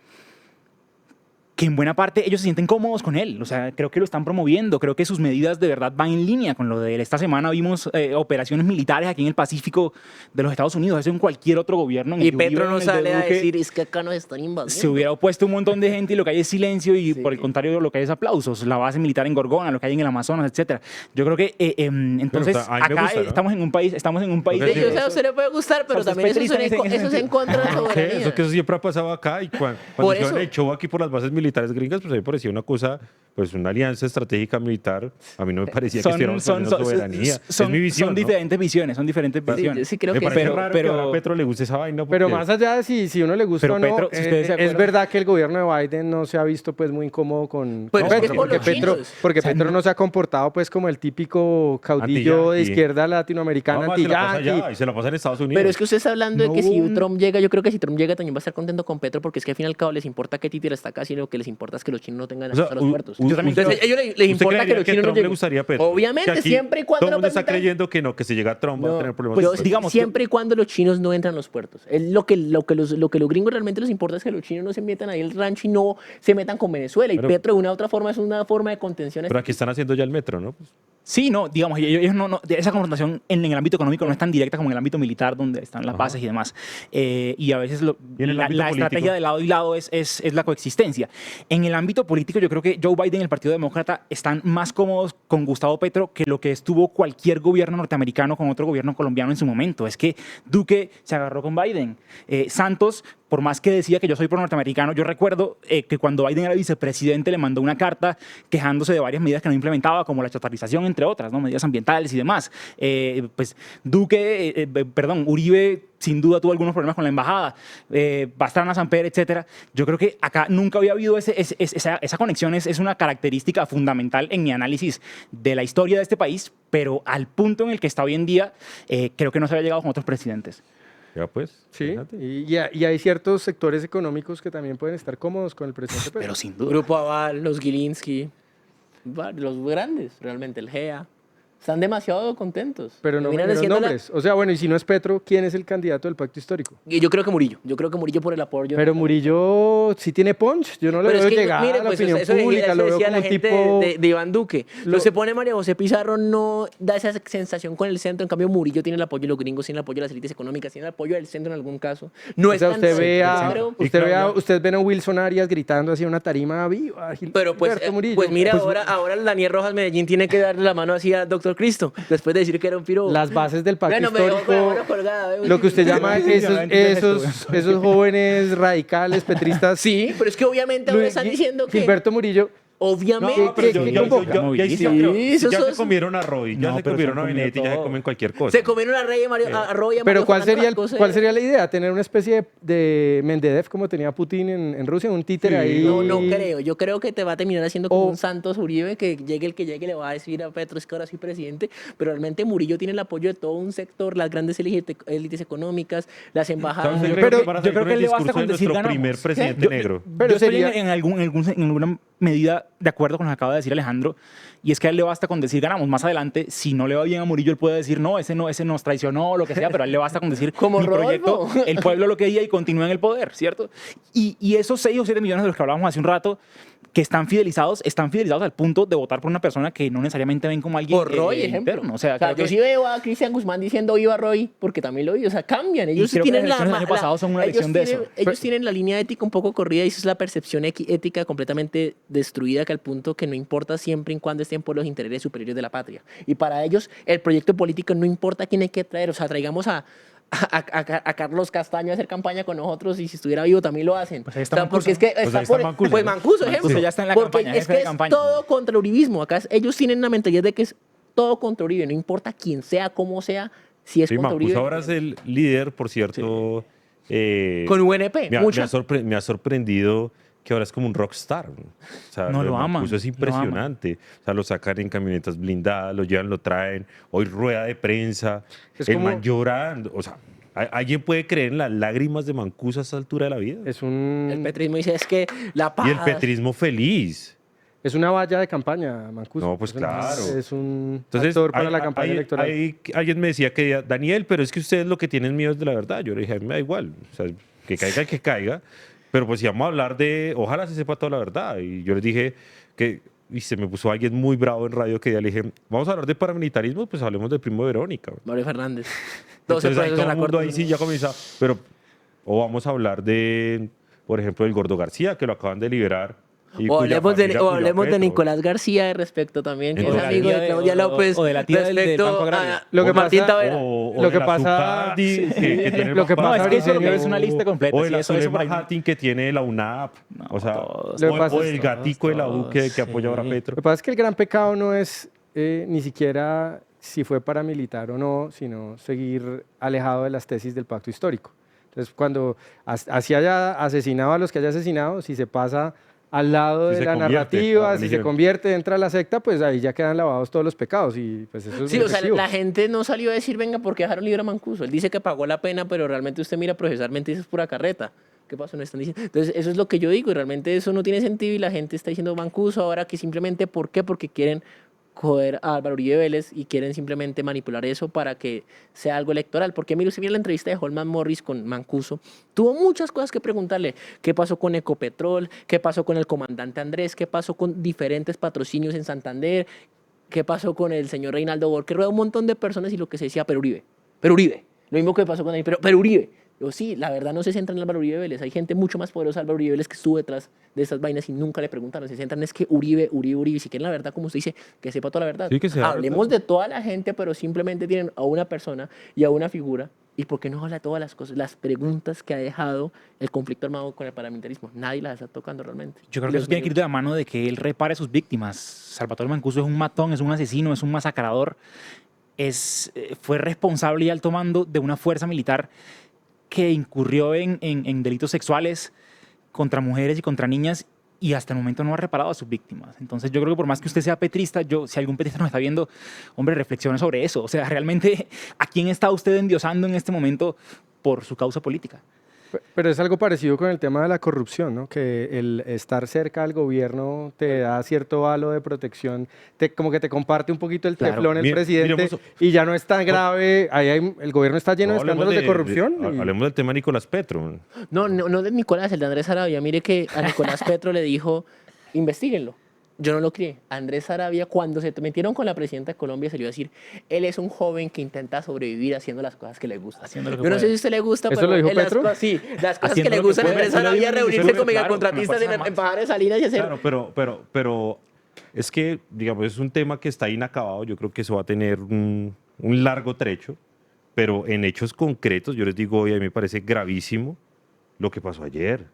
en buena parte ellos se sienten cómodos con él. O sea, creo que lo están promoviendo. Creo que sus medidas de verdad van en línea con lo de él. Esta semana vimos operaciones militares aquí en el Pacífico de los Estados Unidos. Eso en cualquier otro gobierno. En el
Y
que
Petro
Uribe,
no
en el de
sale a
Duque,
decir, es que acá nos están invadiendo.
se hubiera opuesto un montón de gente y lo que hay es silencio y
Sí.
por el contrario lo que hay es aplausos. La base militar en Gorgona, lo que hay en el Amazonas, etcétera. Yo creo que entonces
Pero, o sea, a mí me
acá
gusta, ¿no?
estamos en un país
Sí, yo sé, a usted le puede gustar, pero
O sea,
también eso
usted
es
es petrista en ese
eso es en
sentido.
contra de la
Sí,
soberanía.
eso que eso siempre ha pasado acá y cuando
Por
hicieron
eso.
el show aquí por las bases militares gringas, pues a mí me parecía una cosa, pues una alianza estratégica militar. A mí no me parecía que estuviéramos hablando de soberanía. Es mi visión,
son
¿no?
diferentes visiones, son diferentes
Sí,
visiones.
yo sí creo
Me
que
parece
pero-
raro
pero-
que ahora a Petro le guste esa vaina.
Pero
porque-
más allá de si uno le gusta
Pero
o no,
Petro, si ustedes se
es
acuerdan-
verdad que el gobierno de Biden no se ha visto pues muy incómodo con
Pues,
Petro,
es que por
porque
los
Petro,
chinos.
porque
O sea,
Petro no se ha comportado pues como el típico caudillo de
Antiyanqui.
izquierda latinoamericana
No, se la pasa
anti-yanqui.
allá y se la pasa en Estados Unidos.
Pero es que usted está hablando de
No
que si
hubo un-
Trump llega, yo creo que si Trump llega también va a estar contento con Petro, porque es que al fin y al cabo les importa que títere está acá, sino lo que les importa es que los chinos no tengan
O sea,
acceso a los puertos.
yo también
Entonces,
creo-
ellos les
¿Usted
importa que
creería
los chinos no
Trump le
lleguen.
gustaría a Petro?
Obviamente,
Que aquí
siempre y cuando
todo el
lo
mundo está
permitan.
creyendo que si llega Trump va a
No,
tener problemas.
pero
con-
digamos,
siempre y cuando los chinos no entran a los puertos. Es lo que los gringos realmente les importa es que los chinos no se metan ahí al rancho y no se metan con Venezuela. Y
Pero-
Petro de una u otra forma es una forma de contención.
Pero aquí están haciendo ya el metro, ¿no? Pues,
Sí, no, digamos, ellos esa confrontación en el ámbito económico no es tan directa como en el ámbito militar, donde están las bases y demás. Y a veces
¿Y en el
la
ámbito político?
estrategia de lado y lado es la coexistencia. En el ámbito político, yo creo que Joe Biden y el Partido Demócrata están más cómodos con Gustavo Petro que lo que estuvo cualquier gobierno norteamericano con otro gobierno colombiano en su momento. Es que Duque se agarró con Biden. Santos, por más que decía que yo soy pro norteamericano, yo recuerdo que cuando Biden era vicepresidente le mandó una carta quejándose de varias medidas que no implementaba, como la chatarrización, entre otras, ¿no? Medidas ambientales y demás. Pues Duque, Uribe sin duda tuvo algunos problemas con la embajada, Pastrana, Samper, etcétera. Yo creo que acá nunca había habido esa conexión, es una característica fundamental en mi análisis de la historia de este país, pero al punto en el que está hoy en día, creo que no se había llegado con otros presidentes.
ya pues.
Sí,
fíjate.
y hay ciertos sectores económicos que también pueden estar cómodos con el presidente Petro.
Pero sin duda.
Grupo Aval, los Gilinski, los grandes, realmente, el GEA. Están demasiado contentos.
Pero no
Terminan
los
haciendo la-
nombres. O sea, bueno, y si no es Petro, ¿quién es el candidato del pacto histórico?
Y yo creo que Murillo. Yo creo que Murillo por el apoyo.
Pero Murillo sí tiene punch. Yo no le
Pero
veo
es que,
llegar
mire,
a la
pues,
opinión
eso
pública. Lo veo
decía
como
la
un
gente
tipo...
de Iván Duque.
Lo-
Se pone María José Pizarro, no da esa sensación con el centro. En cambio, Murillo tiene el apoyo de los gringos, tiene el apoyo de las élites económicas, tiene el apoyo del centro en algún caso. No
O
es
sea,
tan
usted ve a,
claro.
Y
usted
Claudia-
ustedes ven a Wilson Arias gritando así en una tarima viva.
Pero pues,
Gilberto Murillo.
pues mira,
Pues,
ahora el Daniel Rojas Medellín tiene que darle la mano así al doctor Cristo, después de decir que era un piro.
las bases del pacto
Bueno, me dejó con la
histórico,
mano colgada,
lo que usted llama
Sí, yo no entiendo
esos jóvenes radicales, petristas.
Sí, pero es que obviamente ahora
Luis-
están diciendo que...
Gilberto Murillo,
Obviamente.
No, pero
¿Qué
ya
convoca?
sí,
Sí,
ya
eso
se
es-
comieron a Roy, ya
No,
se
pero
comieron
se
a
han comido
Benedetti, ya se
todo.
comen cualquier cosa.
Se comieron a Rey, a Mario, a Roy, a
Pero
Mario
¿cuál
Fernando
sería,
Alcocer.
cuál sería la idea? ¿Tener una especie de Mendedev como tenía Putin en Rusia? ¿Un títere ahí?
No creo. Yo creo que te va a terminar haciendo como
O-
un Santos Uribe, que llegue el que llegue le va a decir a Petro, es que ahora soy presidente, pero realmente Murillo tiene el apoyo de todo un sector, las grandes élites económicas, las embajadas.
¿Sabes?
Pero
Van a
yo
salir
creo
con
que
el
le basta
discurso
con
de
decir
nuestro
ganamos.
primer presidente
Yo-
negro.
Pero
yo estoy
sería-
en alguna medida de acuerdo con lo que acaba de decir Alejandro, y es que a él le basta con decir ganamos. Más adelante, si no le va bien a Murillo, él puede decir no, ese nos traicionó o lo que sea, pero a él le basta con decir
Como
mi proyecto,
Rodolfo.
el pueblo lo quería y continúa en el poder, ¿cierto? Y esos 6 o 7 millones de los que hablábamos hace un rato, que están fidelizados al punto de votar por una persona que no necesariamente ven como alguien
Por Roy, ejemplo.
interno. O sea,
yo
creo que-
sí veo a Cristian Guzmán diciendo viva Roy, porque también lo vi. O sea, cambian. Ellos
creo que
tienen
las elecciones del año pasado son una
ellos
lección de
tienen-
eso.
Ellos tienen la línea ética un poco corrida y eso es la percepción ética completamente destruida, que al punto que no importa siempre y cuando estén por los intereses superiores de la patria. Y para ellos, el proyecto político no importa quién hay que traer. O sea, traigamos a Carlos Castaño a hacer campaña con nosotros y si estuviera vivo también lo hacen.
Pues ahí está
O sea, porque
Mancuso.
es que
Pues ahí está Mancuso,
pues
¿no?
Mancuso, ejemplo.
Mancuso ya está en la
Porque
campaña,
es
jefe
que
de
es
campaña.
todo contra el uribismo. Acá ellos tienen una mentalidad de que es todo contra Uribe, no importa quién sea, cómo sea, si es
Sí,
contra
Mancuso
Uribe.
ahora es el líder, por cierto.
Con UNP,
me
mucho.
ha sorprendido que ahora es como un rockstar. ¿no? O sea,
No,
de
lo aman,
Mancuso es
lo
impresionante. O sea, lo sacan en camionetas blindadas, lo llevan, lo traen. Hoy rueda de prensa.
Es
el
como-
man llorando. O sea, ¿alguien puede creer en las lágrimas de Mancuso a esta altura de la vida?
Es
El
un
petrismo dice es que la paz.
Y el petrismo feliz.
Es una valla de campaña, Mancuso.
No, pues
Es una-
claro.
Es un
Entonces,
actor para la campaña electoral.
alguien me decía que, Daniel, pero es que ustedes lo que tienen miedo es de la verdad. Yo le dije, a mí me da igual. O sea, que caiga el que caiga. Pero pues si vamos a hablar de, ojalá se sepa toda la verdad. Y yo les dije que, y se me puso alguien muy bravo en radio que ya le dije, vamos a hablar de paramilitarismo, pues hablemos del primo de Verónica.
Mario Fernández. 12
Entonces ahí
procesos
todo
en la
el mundo
corte.
ahí sí ya comienza, pero, o vamos a hablar de, por ejemplo, del Gordo García, que lo acaban de liberar. y
O
cuya
hablemos,
familia
o
apoyó a
hablemos de
Petro.
Nicolás García de respecto también, que es
Entonces,
amigo
de la
de
tía
Claudia
de-
López.
o de la tía del
respecto
Banco Agrario.
a
Lo que
Martín
pasa-
Tavera.
O
Lo
de
que
la
pasa-
Zucardi, que tiene el
Lo que
papá.
pasa,
No, es que eso
Briseño,
es una lista completa.
O de
sí,
la
eso por
Zulema
ahí no-
Hattin que tiene la UNAP. o sea,
todos.
Lo que pasa
o
es
el
todos,
gatico de la U que
todos,
apoya ahora a
sí.
Petro.
Lo que pasa es que el gran pecado no es ni siquiera si fue paramilitar o no, sino seguir alejado de las tesis del pacto histórico. Entonces, cuando así haya asesinado a los que haya asesinado, si se pasa al lado
Si
de
se
la
convierte,
narrativa,
la
si se
religión.
convierte, entra a la secta, pues ahí ya quedan lavados todos los pecados y pues eso es
Sí,
muy
o sea,
efectivo.
la gente no salió a decir, venga, ¿por qué dejaron libre a Mancuso? Él dice que pagó la pena, pero realmente usted mira procesalmente y eso es pura carreta. ¿Qué pasó? No están diciendo. Entonces, eso es lo que yo digo y realmente eso no tiene sentido y la gente está diciendo Mancuso ahora que simplemente, ¿por qué? Porque quieren joder a Álvaro Uribe Vélez y quieren simplemente manipular eso para que sea algo electoral. Porque mire, usted mira la entrevista de Holman Morris con Mancuso, tuvo muchas cosas que preguntarle. ¿Qué pasó con Ecopetrol? ¿Qué pasó con el comandante Andrés? ¿Qué pasó con diferentes patrocinios en Santander? ¿Qué pasó con el señor Reinaldo Borque? Rueda un montón de personas y lo que se decía, pero Uribe. Pero Uribe. Lo mismo que pasó con él, pero Uribe. Yo sí, la verdad no se centran en Álvaro Uribe Vélez. Hay gente mucho más poderosa Álvaro Uribe Vélez que estuvo detrás de estas vainas y nunca le preguntaron. Se centran es que Uribe. Y si quieren la verdad, como usted dice, que sepa toda la verdad.
Sí, que sea
Hablemos
verdad.
de toda la gente, pero simplemente tienen a una persona y a una figura. ¿Y por qué no habla de todas las cosas, las preguntas que ha dejado el conflicto armado con el paramilitarismo? Nadie las está tocando realmente.
Yo creo que eso tiene que ir de la mano de que él repare a sus víctimas. Salvatore Mancuso es un matón, es un asesino, es un masacrador. Fue responsable y alto mando de una fuerza militar que incurrió en delitos sexuales contra mujeres y contra niñas y hasta el momento no ha reparado a sus víctimas. Entonces yo creo que por más que usted sea petrista, si algún petrista nos está viendo, hombre, reflexione sobre eso. O sea, realmente, ¿a quién está usted endiosando en este momento por su causa política?
Pero es algo parecido con el tema de la corrupción, ¿no? Que el estar cerca al gobierno te da cierto halo de protección, como que te comparte un poquito el
Claro.
teflón el
Mire-
presidente
miremos-
y ya no es tan grave. El gobierno está lleno
No,
de escándalos de corrupción. y-
hablemos del tema de Nicolás Petro.
No de Nicolás, el de Andrés Sarabia. Mire que a Nicolás Petro le dijo, investíguenlo. Yo no lo crié. Andrés Sarabia, cuando se metieron con la presidenta de Colombia, salió a decir, él es un joven que intenta sobrevivir haciendo las cosas que le gustan.
Haciendo lo que
Yo no sé
puede.
si a usted le gusta,
¿Eso
pero
lo dijo
en las
Petro?
sí, las cosas
Haciendo
que le
lo que
gustan a
puede.
Andrés
Yo lo
Sarabia,
digo en
reunirse
Venezuela,
con
claro,
megacontratistas
con la
en
Fuerza
embajadas de Salinas y hacer...
Claro, pero es que, digamos, es un tema que está inacabado. Yo creo que eso va a tener un largo trecho, pero en hechos concretos, yo les digo hoy, a mí me parece gravísimo lo que pasó ayer.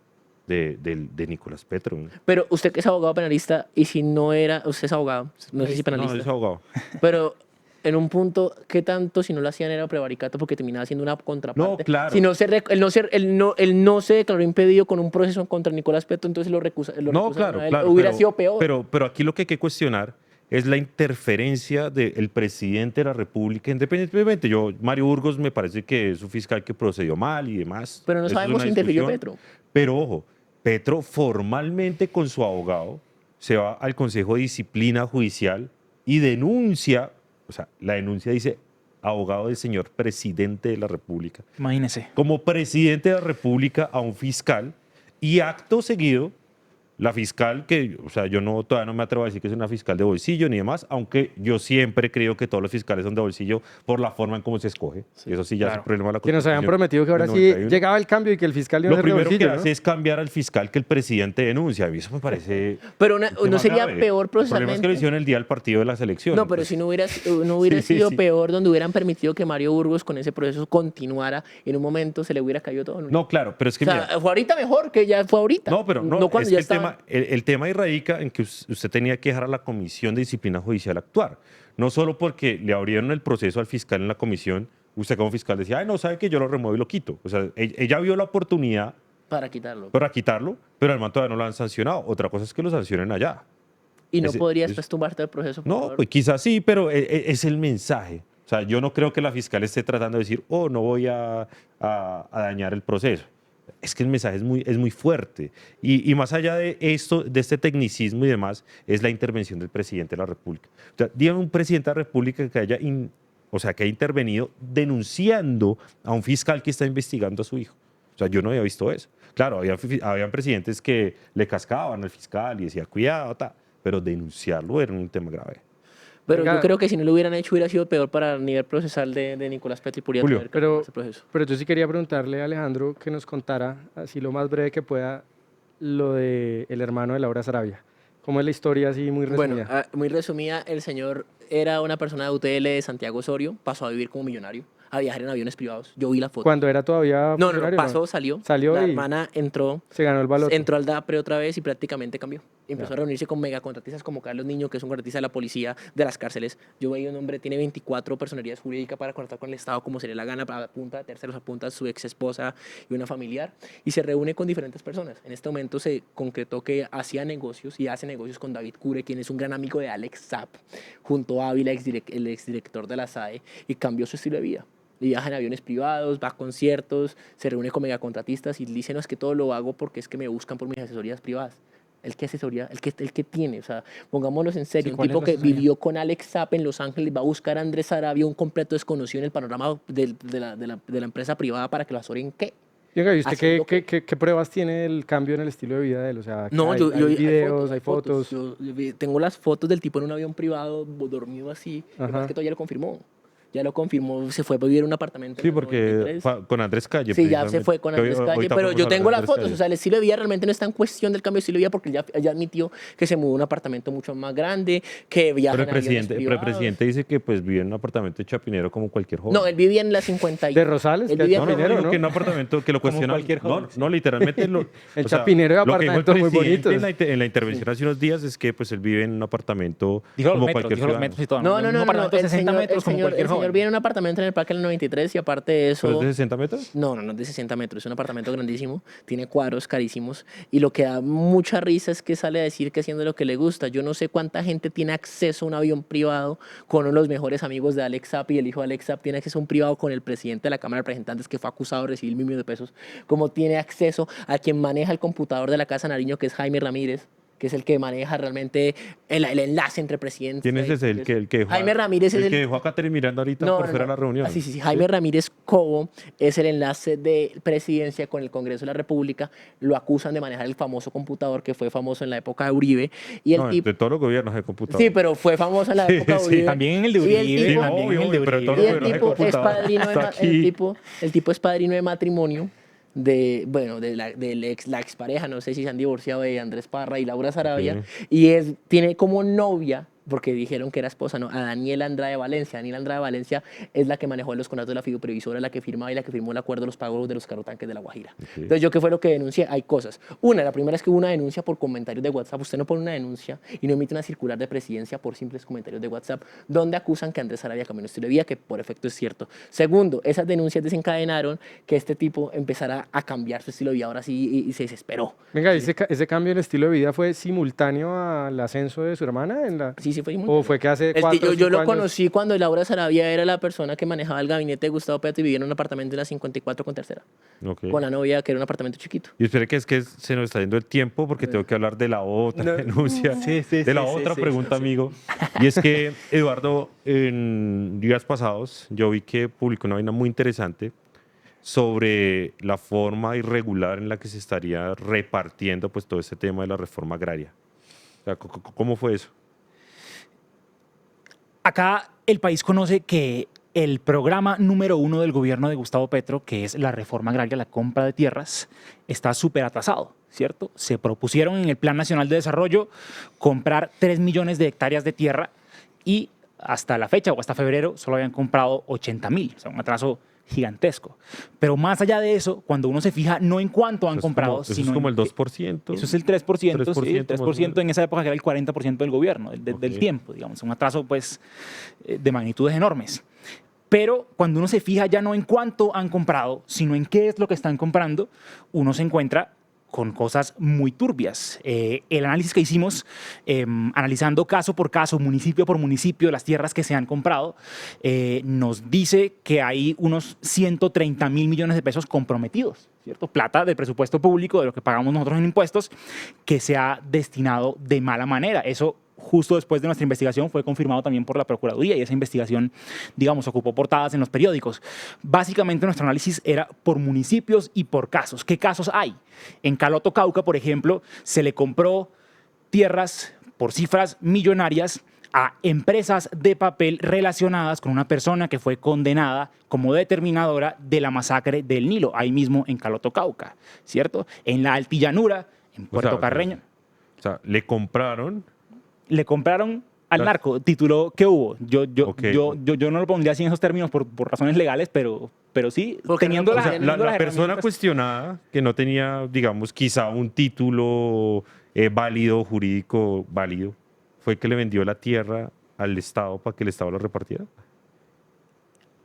de Nicolás Petro. ¿No?
Pero usted que es abogado penalista, y si no era, usted es abogado, no sé si penalista,
No, es abogado.
pero en un punto, ¿qué tanto si no lo hacían era prevaricato porque terminaba siendo una contraparte?
No, claro.
Si no se, él no se declaró impedido con un proceso contra Nicolás Petro, entonces lo recusaron
No, claro,
a él.
claro.
Hubiera
pero-
sido peor.
Pero aquí lo que hay que cuestionar es la interferencia del presidente de la República, independientemente. Mario Burgos me parece que es un fiscal que procedió mal y demás.
Pero no
Eso es
sabemos
una
si interfirió
discusión.
Petro.
Pero ojo, Petro formalmente con su abogado se va al Consejo de Disciplina Judicial y denuncia, o sea, la denuncia dice abogado del señor presidente de la República,
Imagínese.
como presidente de la República a un fiscal y acto seguido la fiscal que, o sea, todavía no me atrevo a decir que es una fiscal de bolsillo ni demás, aunque yo siempre creo que todos los fiscales son de bolsillo por la forma en cómo se escoge. Eso sí ya es
claro.
un problema de la
Que nos habían
Constitución
prometido que ahora
del
sí
91.
llegaba el cambio y que el fiscal iba a
Lo
ser de
primero que
bolsillo, ¿no?
hace es cambiar al fiscal que el presidente denuncia. A mí eso me parece...
Pero
un
no
tema
sería
grave.
peor
El problema es que lo
procesalmente.
hicieron el día del partido de las elecciones.
No, pero
pues.
si no hubiera
Sí,
sido
sí.
peor donde hubieran permitido que Mario Burgos con ese proceso continuara, en un momento se le hubiera caído todo.
No, claro, pero es que
o sea,
mira,
fue ahorita mejor que ya fue ahorita.
no, pero no,
cuando
es
ya
que
estaba.
el tema ahí radica en que usted tenía que dejar a la Comisión de Disciplina Judicial actuar. No solo porque le abrieron el proceso al fiscal en la comisión, usted como fiscal decía, ay, no, sabe que yo lo remuevo y lo quito. O sea, ella vio la oportunidad
Para quitarlo.
para quitarlo, pero al man todavía no lo han sancionado. Otra cosa es que lo sancionen allá.
Y no
ese-
podrías
es-
pues tumbarte el proceso. por
No,
favor.
pues quizás sí, pero es el mensaje. O sea, yo no creo que la fiscal esté tratando de decir, oh, no voy a dañar el proceso. Es que el mensaje es muy fuerte. Y más allá de esto, de este tecnicismo y demás, es la intervención del presidente de la República. O sea, dígame un presidente de la República que haya, que haya intervenido denunciando a un fiscal que está investigando a su hijo. O sea, yo no había visto eso. Claro, habían presidentes que le cascaban al fiscal y decía, cuidado, pero denunciarlo era un tema grave.
Pero
Venga.
yo creo que si no lo hubieran hecho hubiera sido peor para el nivel procesal de Nicolás Petro y podría
Julio,
tener que cambiar
pero-
ese proceso.
Pero yo sí quería preguntarle a Alejandro que nos contara, así lo más breve que pueda, lo de el hermano de Laura Sarabia. ¿Cómo es la historia así muy resumida?
Bueno, muy resumida, el señor era una persona de UTL de Santiago Osorio, pasó a vivir como millonario, a viajar en aviones privados. Yo vi la foto.
Cuando era todavía
No,
funcionario,
pasó, salió.
Salió
La
y
hermana entró,
se ganó el valor.
entró al DAPRE otra vez y prácticamente cambió. Empezó a reunirse con megacontratistas como Carlos Niño, que es un contratista de la policía, de las cárceles. Yo veía un hombre, tiene 24 personerías jurídicas para contratar con el Estado como se le la gana, a punta de terceros, a punta de su ex esposa y una familiar. Y se reúne con diferentes personas. En este momento se concretó que hacía negocios y hace negocios con David Cure, quien es un gran amigo de Alex Zapp, junto a Ávila, el exdirector de la SAE, y cambió su estilo de vida. Viaja en aviones privados, va a conciertos, se reúne con megacontratistas y dice, no, es que todo lo hago porque es que me buscan por mis asesorías privadas. ¿El que asesoría? ¿El que tiene? O sea, pongámonos en serio.
Sí,
un
¿cuál es
tipo
la
que
asesoría?
vivió con Alex Zapp en Los Ángeles, va a buscar a Andrés Sarabia, un completo desconocido en el panorama de la empresa privada para que lo asesoren. ¿Qué?
Venga, ¿y usted
haciendo
qué pruebas tiene del cambio en el estilo de vida de él? O sea,
No,
hay,
yo
hay videos, hay fotos.
Yo tengo las fotos del tipo en un avión privado, dormido así. Lo que pasa
Ajá.
es que todo ya lo confirmó. Ya lo confirmó, se fue a vivir en un apartamento. en
Sí,
el
porque
93.
con Andrés Calle.
Sí, ya se
precisamente,
fue con
que hoy-
Andrés Calle,
ahorita
pero
vamos a
yo
hablar de
tengo las
Andrés
fotos,
Calle.
o sea, el estilo de vida realmente no está en cuestión del cambio de estilo de vida porque él ya admitió que se mudó a un apartamento mucho más grande, que viaja
Pero el
en aviones
presidente,
privados.
dice que pues vive en un apartamento de Chapinero como cualquier joven.
No, él vivía en la 50 y...
¿De Rosales?
Él
que es
vivía
No, no,
Chapinero,
digo
¿no?
que en un apartamento que lo
Como
cuestiona.
cualquier joven,
No, literalmente.
En Chapinero hay
lo que dijo el
apartamentos muy
presidente
bonitos.
En la intervención hace unos días es que pues él vive en un apartamento
Dijo los
como
metros,
cualquier
dijo los
ciudadano.
metros y todo.
No,
Un apartamento de 60 metros como cualquier
el señor
joven.
vive en un apartamento en el Parque del 93 y aparte de eso...
¿Pero es de 60 metros?
No, es de 60 metros, es un apartamento grandísimo, tiene cuadros carísimos y lo que da mucha risa es que sale a decir que haciendo lo que le gusta. Yo no sé cuánta gente tiene acceso a un avión privado con uno de los mejores amigos de Alex Zapp y el hijo de Alex Zapp tiene acceso a un privado con el presidente de la Cámara de Representantes que fue acusado de recibir $1 millón de pesos, como tiene acceso a quien maneja el computador de la Casa Nariño, que es Jaime Ramírez, que es el que maneja realmente el enlace entre presidentes.
¿Quién es ese? El que dejó,
Jaime Ramírez es
el que dejó a Catherine mirando ahorita por fuera de la reunión.
Ah, sí. Jaime Ramírez Cobo es el enlace de presidencia con el Congreso de la República. Lo acusan de manejar el famoso computador que fue famoso en la época de Uribe. Y el
No,
tipo,
de todos los gobiernos de computador.
sí, pero fue famoso en la
Sí,
época de
sí.
Uribe.
También en el de
Y el
Uribe,
tipo-
también en el de
obvio, pero
Uribe.
todos
Y
los
el
gobiernos de
tipo es
computador.
padrino de,
Está aquí.
el tipo es padrino de matrimonio de la expareja, no sé si se han divorciado, de Andrés Parra y Laura Sarabia,
Ok.
y tiene como novia porque dijeron que era esposa, no, a Daniela Andrade Valencia. Daniela Andrade Valencia es la que manejó los contratos de la fiduprevisora, la que firmaba y la que firmó el acuerdo de los pagos de los carrotanques de La Guajira. Entonces, ¿yo qué fue lo que denuncié? Hay cosas. Una, la primera es que hubo una denuncia por comentarios de WhatsApp. Usted no pone una denuncia y no emite una circular de presidencia por simples comentarios de WhatsApp, donde acusan que Andrés Sarabia cambió un estilo de vida, que por efecto es cierto. Segundo, esas denuncias desencadenaron que este tipo empezara a cambiar su estilo de vida, ahora sí, y se desesperó.
Venga, ¿ese cambio en estilo de vida fue simultáneo al ascenso de su hermana?
Sí, fue muy...
¿O fue que hace
Es que
4 o
yo
5
lo
años?
conocí cuando Laura Sarabia era la persona que manejaba el gabinete de Gustavo Petro y vivía en un apartamento en la 54 con tercera,
Ok.
con la novia, que era un apartamento chiquito.
Y espere que es que se nos está yendo el tiempo porque tengo que hablar de la otra denuncia, de la otra pregunta, amigo. Y es que Eduardo, en días pasados, yo vi que publicó una vaina muy interesante sobre la forma irregular en la que se estaría repartiendo pues todo este tema de la reforma agraria. O sea, ¿cómo fue eso?
Acá el país conoce que el programa número 1 del gobierno de Gustavo Petro, que es la reforma agraria, la compra de tierras, está súper atrasado, ¿cierto? Se propusieron en el Plan Nacional de Desarrollo comprar 3 millones de hectáreas de tierra y hasta la fecha o hasta febrero solo habían comprado 80.000, o sea, un atraso gigantesco. Pero más allá de eso, cuando uno se fija no en cuánto han comprado,
Eso
sino
es como
en
el 2%.
eso es el 3%, sí, el
3% más o
3% en esa época que era el 40% del gobierno, del
Ok.
tiempo, digamos, un atraso pues de magnitudes enormes. Pero cuando uno se fija ya no en cuánto han comprado, sino en qué es lo que están comprando, uno se encuentra con cosas muy turbias. El análisis que hicimos, analizando caso por caso, municipio por municipio, las tierras que se han comprado, nos dice que hay unos 130.000 millones de pesos comprometidos, ¿cierto? Plata del presupuesto público, de lo que pagamos nosotros en impuestos, que se ha destinado de mala manera. Eso justo después de nuestra investigación fue confirmado también por la Procuraduría y esa investigación, digamos, ocupó portadas en los periódicos. Básicamente nuestro análisis era por municipios y por casos. ¿Qué casos hay? En Caloto, Cauca, por ejemplo, se le compró tierras por cifras millonarias a empresas de papel relacionadas con una persona que fue condenada como determinadora de la masacre del Nilo, ahí mismo en Caloto, Cauca, ¿cierto? En la Altillanura, en Puerto Carreño.
O sea, le compraron.
Le compraron al narco, tituló que hubo. Yo no lo pondría así en esos términos por razones legales, pero sí,
Porque
teniendo
no-
las,
o sea,
teniendo
La
las
persona
herramientas.
cuestionada, que no tenía, digamos, quizá un título válido, jurídico válido, fue que le vendió la tierra al Estado para que el Estado la repartiera.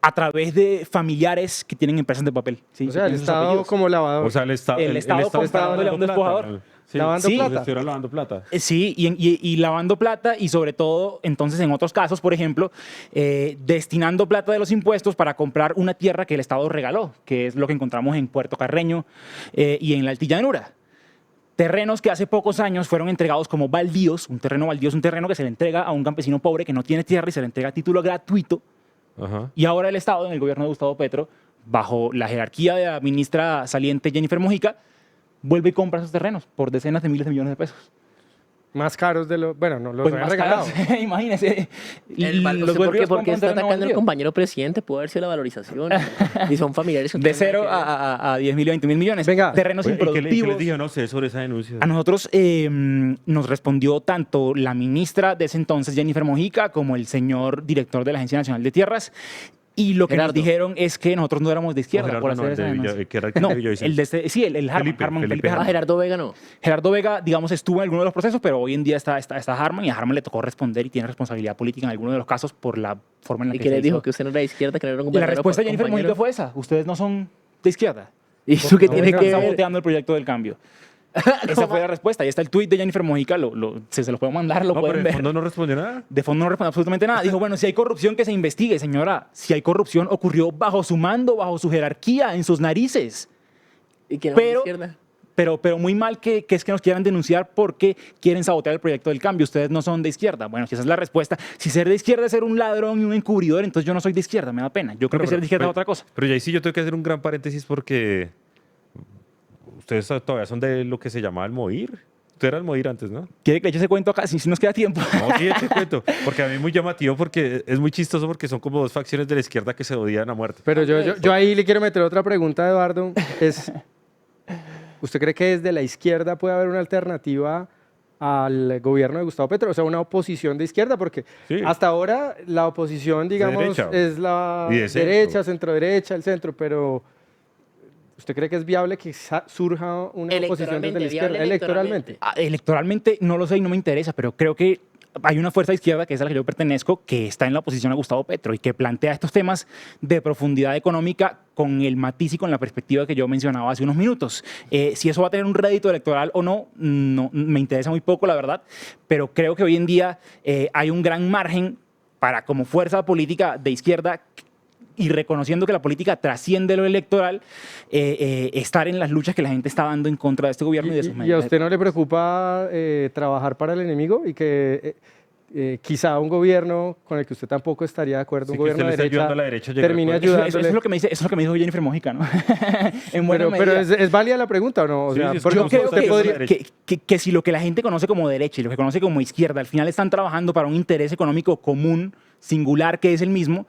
A través de familiares que tienen empresas de papel. Sí,
O sea,
que
el
tienen sus
Estado
apellidos.
como lavador.
O sea, el Estado
comprándole a un despojador.
Sí,
Lavando
sí,
plata.
estuviera lavando plata.
Sí, y lavando plata y sobre todo, entonces, en otros casos, por ejemplo, destinando plata de los impuestos para comprar una tierra que el Estado regaló, que es lo que encontramos en Puerto Carreño y en la Altillanura. Terrenos que hace pocos años fueron entregados como baldíos. Un terreno baldío es un terreno que se le entrega a un campesino pobre que no tiene tierra y se le entrega a título gratuito.
Ajá.
Y ahora el Estado, en el gobierno de Gustavo Petro, bajo la jerarquía de la ministra saliente Jennifer Mojica, vuelve y compra esos terrenos por decenas de miles de millones de pesos.
Más caros de lo... Bueno, no, los
Pues
habían
más
regalado.
caros, imagínese.
¿Por
vuelve y los
qué
compra en
está
terreno
atacando al
baldío.
compañero presidente? Puede haber sido la valorización. Y son familiares. que no
De
tienen
0
nada que ver.
a 10.000 y 20.000 millones.
Venga.
Terrenos
Oye, ¿y qué
improductivos.
les dijo? No sé sobre esa denuncia.
A nosotros nos respondió tanto la ministra de ese entonces, Jennifer Mojica, como el señor director de la Agencia Nacional de Tierras. Y lo que
Gerardo.
nos dijeron es que nosotros no éramos de izquierda
Gerardo
por
no,
hacer
el de
esa
Villa-
denuncia.
que era el que
No,
de Villavicencio.
el de este, sí, el Harman,
Felipe
Felipe
Harman.
Ah,
Harman.
Gerardo Vega no.
Gerardo Vega, digamos, estuvo en alguno de los procesos, pero hoy en día está Harman y a Harman le tocó responder y tiene responsabilidad política en alguno de los casos por la forma en la
¿Y
que
qué
se
les dijo?
hizo.
Que usted no era de izquierda, que no era un
Y la
compañero,
respuesta de Jennifer
compañero.
Mojica fue esa. Ustedes no son de izquierda.
¿Y eso qué
No,
tiene
venga,
que
Están
ver?
saboteando el proyecto del cambio. Esa fue la respuesta. Ahí está el tuit de Jennifer Mojica. Se los puedo mandar, lo
No, pero
pueden
en
ver.
el fondo no respondió nada.
De fondo no responde absolutamente nada. Dijo, bueno, si hay corrupción, que se investigue, señora. Si hay corrupción, ocurrió bajo su mando, bajo su jerarquía, en sus narices.
¿Y que no era de
Pero,
izquierda?
pero muy mal que es que nos quieran denunciar porque quieren sabotear el proyecto del cambio. Ustedes no son de izquierda. Bueno, si esa es la respuesta. Si ser de izquierda es ser un ladrón y un encubridor, entonces yo no soy de izquierda, me da pena. Yo creo que ser de izquierda es otra cosa.
Pero ya ahí sí yo tengo que hacer un gran paréntesis porque ustedes todavía son de lo que se llamaba el MOIR. Tú eras el MOIR antes, ¿no?
¿Quiere que le eche ese cuento acá? Si nos queda tiempo.
No, sí, te cuento. Porque a mí es muy llamativo porque es muy chistoso porque son como dos facciones de la izquierda que se odian a muerte.
Pero yo ahí le quiero meter otra pregunta, Eduardo. ¿Usted cree que desde la izquierda puede haber una alternativa al gobierno de Gustavo Petro, o sea, una oposición de izquierda, porque
Sí.
hasta ahora la oposición, digamos,
derecha.
es la
Y de centro.
derecha, centro-derecha, el centro, pero ¿usted cree que es viable que surja una oposición desde la izquierda
Viable
electoralmente?
Electoralmente no lo sé y no me interesa, pero creo que hay una fuerza de izquierda, que es a la que yo pertenezco, que está en la oposición a Gustavo Petro y que plantea estos temas de profundidad económica con el matiz y con la perspectiva que yo mencionaba hace unos minutos. Si eso va a tener un rédito electoral o no, no me interesa muy poco, la verdad, pero creo que hoy en día hay un gran margen para, como fuerza política de izquierda, y reconociendo que la política trasciende lo electoral, estar en las luchas que la gente está dando en contra de este gobierno y de sus
¿Y a
medidas.
usted no le preocupa trabajar para el enemigo y que quizá un gobierno con el que usted tampoco estaría de acuerdo, un
Sí, que
gobierno
usted le
de
está ayudando a la
derecha,
derecha a llegar
termine
a acuerdos.
Eso
ayudándole?
es lo que me dijo Jennifer Mojica, ¿no? En buena
Pero
medida.
¿es válida la pregunta o no? O
Sí,
sea,
sí, es
porque
Yo creo
usted
que-
podría-
que si lo que la gente conoce como derecha y lo que conoce como izquierda al final están trabajando para un interés económico común, singular, que es el mismo,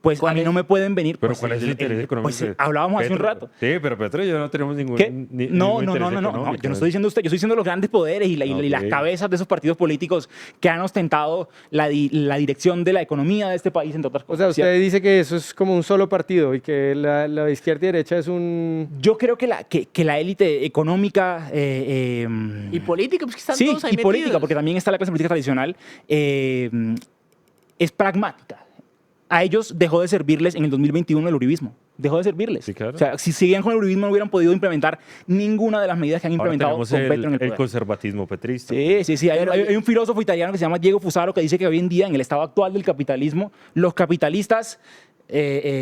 pues a
¿Cuál
mí
es?
no me pueden venir.
Pero
pues,
¿cuál es el interés económico?
Pues hablábamos hace un
Petro.
rato.
Sí, pero Petro y yo no tenemos ningún,
¿Qué?
ni-
No,
ningún
no,
interés
no, no,
económico.
yo no estoy diciendo usted, yo estoy diciendo los grandes poderes y las
Ok.
cabezas de esos partidos políticos que han ostentado la dirección de la economía de este país, entre otras
O
cosas.
sea, usted
¿cierto?
dice que eso es como un solo partido y que la izquierda y derecha es un...
Yo creo que la élite económica
Y política, pues que están
sí,
todos ahí
y política,
metidos.
porque también está la clase política tradicional, es pragmática. A ellos dejó de servirles en el 2021 el uribismo. Dejó de servirles.
Sí, claro.
O sea, si seguían con el uribismo no hubieran podido implementar ninguna de las medidas que han
Ahora
implementado
tenemos
con Petro en el
el
poder.
conservatismo petrista.
Sí, sí, sí. Hay un filósofo italiano que se llama Diego Fusaro que dice que hoy en día, en el estado actual del capitalismo, los capitalistas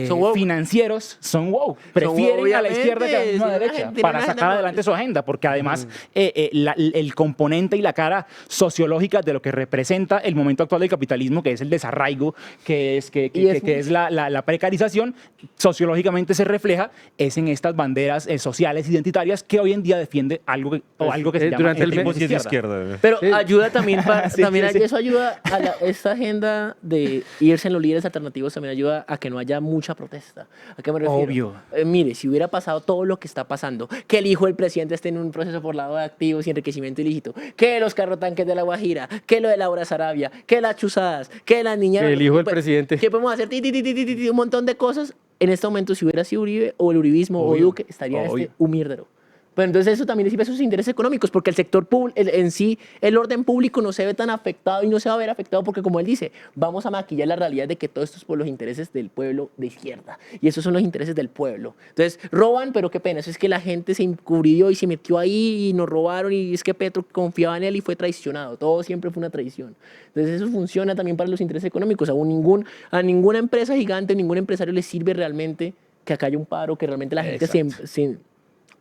Son woke.
financieros son woke. Prefieren a la
obviamente,
izquierda que a la misma
si una
derecha
gente-
para
una
sacar
agenda
adelante su agenda, porque además el componente y la cara sociológica de lo que representa el momento actual del capitalismo, que es el desarraigo, que es la precarización, sociológicamente se refleja es en estas banderas sociales identitarias que hoy en día defiende algo que se llama
durante el
Tipo
mes-
si es de izquierda.
Pero
Sí.
ayuda también para,
Sí,
también
sí, sí.
eso ayuda a esta agenda de irse en los líderes alternativos, también ayuda a que no haya mucha protesta. ¿A qué me refiero?
Obvio.
Mire, si hubiera pasado todo lo que está pasando, que el hijo del presidente esté en un proceso por lavado de activos y enriquecimiento ilícito, que los carrotanques de la Guajira, que lo de Laura Sarabia, que las chuzadas, que las niñas...
Que el hijo del
pues,
presidente.
Que podemos hacer un montón de cosas. En este momento, si hubiera sido Uribe o el uribismo o
Obvio.
Duque, estaría
Obvio.
un mierdero. Pero entonces eso también sirve a sus intereses económicos, porque el sector público, en sí, el orden público no se ve tan afectado y no se va a ver afectado porque, como él dice, vamos a maquillar la realidad de que todo esto es por los intereses del pueblo de izquierda. Y esos son los intereses del pueblo. Entonces, roban, pero qué pena. Eso es que la gente se encubrió y se metió ahí y nos robaron y es que Petro confiaba en él y fue traicionado. Todo siempre fue una traición. Entonces, eso funciona también para los intereses económicos. A ninguna empresa gigante, ningún empresario le sirve realmente que acá haya un paro, que realmente la gente se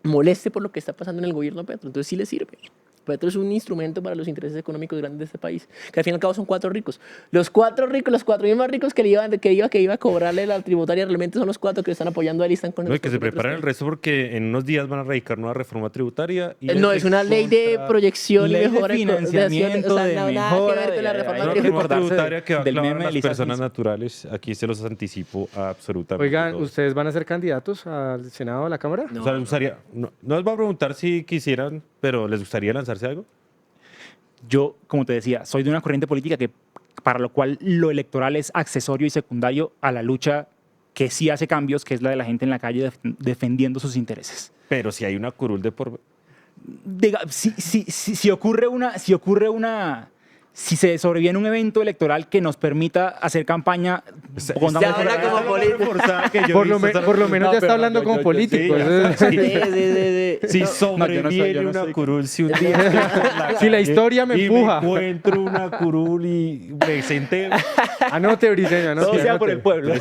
moleste por lo que está pasando en el gobierno de Petro. Entonces sí le sirve. Petro es un instrumento para los intereses económicos grandes de este país, que al fin y al cabo son 4 ricos. Los 4 ricos, los 4 más ricos que iba a cobrarle la tributaria, realmente son los 4 que le están apoyando a él y están con
No,
el
y que se preparen el resto porque en unos días van a radicar nueva reforma tributaria. Y
No, es una ley de
contra-
proyección y
Ley de
mejora
financiamiento,
o sea,
de
nada que
mejora
ver con la
de-
reforma
hay
Una
que
reforma
tributaria.
recordarse
tributaria que va a
del
clavar
meme
a
de
las
Lisa
personas
Smith.
naturales. Aquí se los anticipo absolutamente.
Oigan,
todos.
¿ustedes van a ser candidatos al Senado, a la Cámara?
No.
O sea, les gustaría, no les voy a preguntar si quisieran, pero ¿les gustaría lanzarse algo?
Yo, como te decía, soy de una corriente política para lo cual lo electoral es accesorio y secundario a la lucha que sí hace cambios, que es la de la gente en la calle defendiendo sus intereses.
Pero si hay una curul de por...
Si ocurre una, si se sobreviene un evento electoral que nos permita hacer campaña,
Ya habla como político.
Por lo menos ya está hablando como político.
Si
yo
sobreviene
no
una
soy-
curul, si un día
Si la historia me
y
empuja.
me encuentro una curul y me senté
Anote, Briseño, anote.
todo sea
anote.
por el pueblo.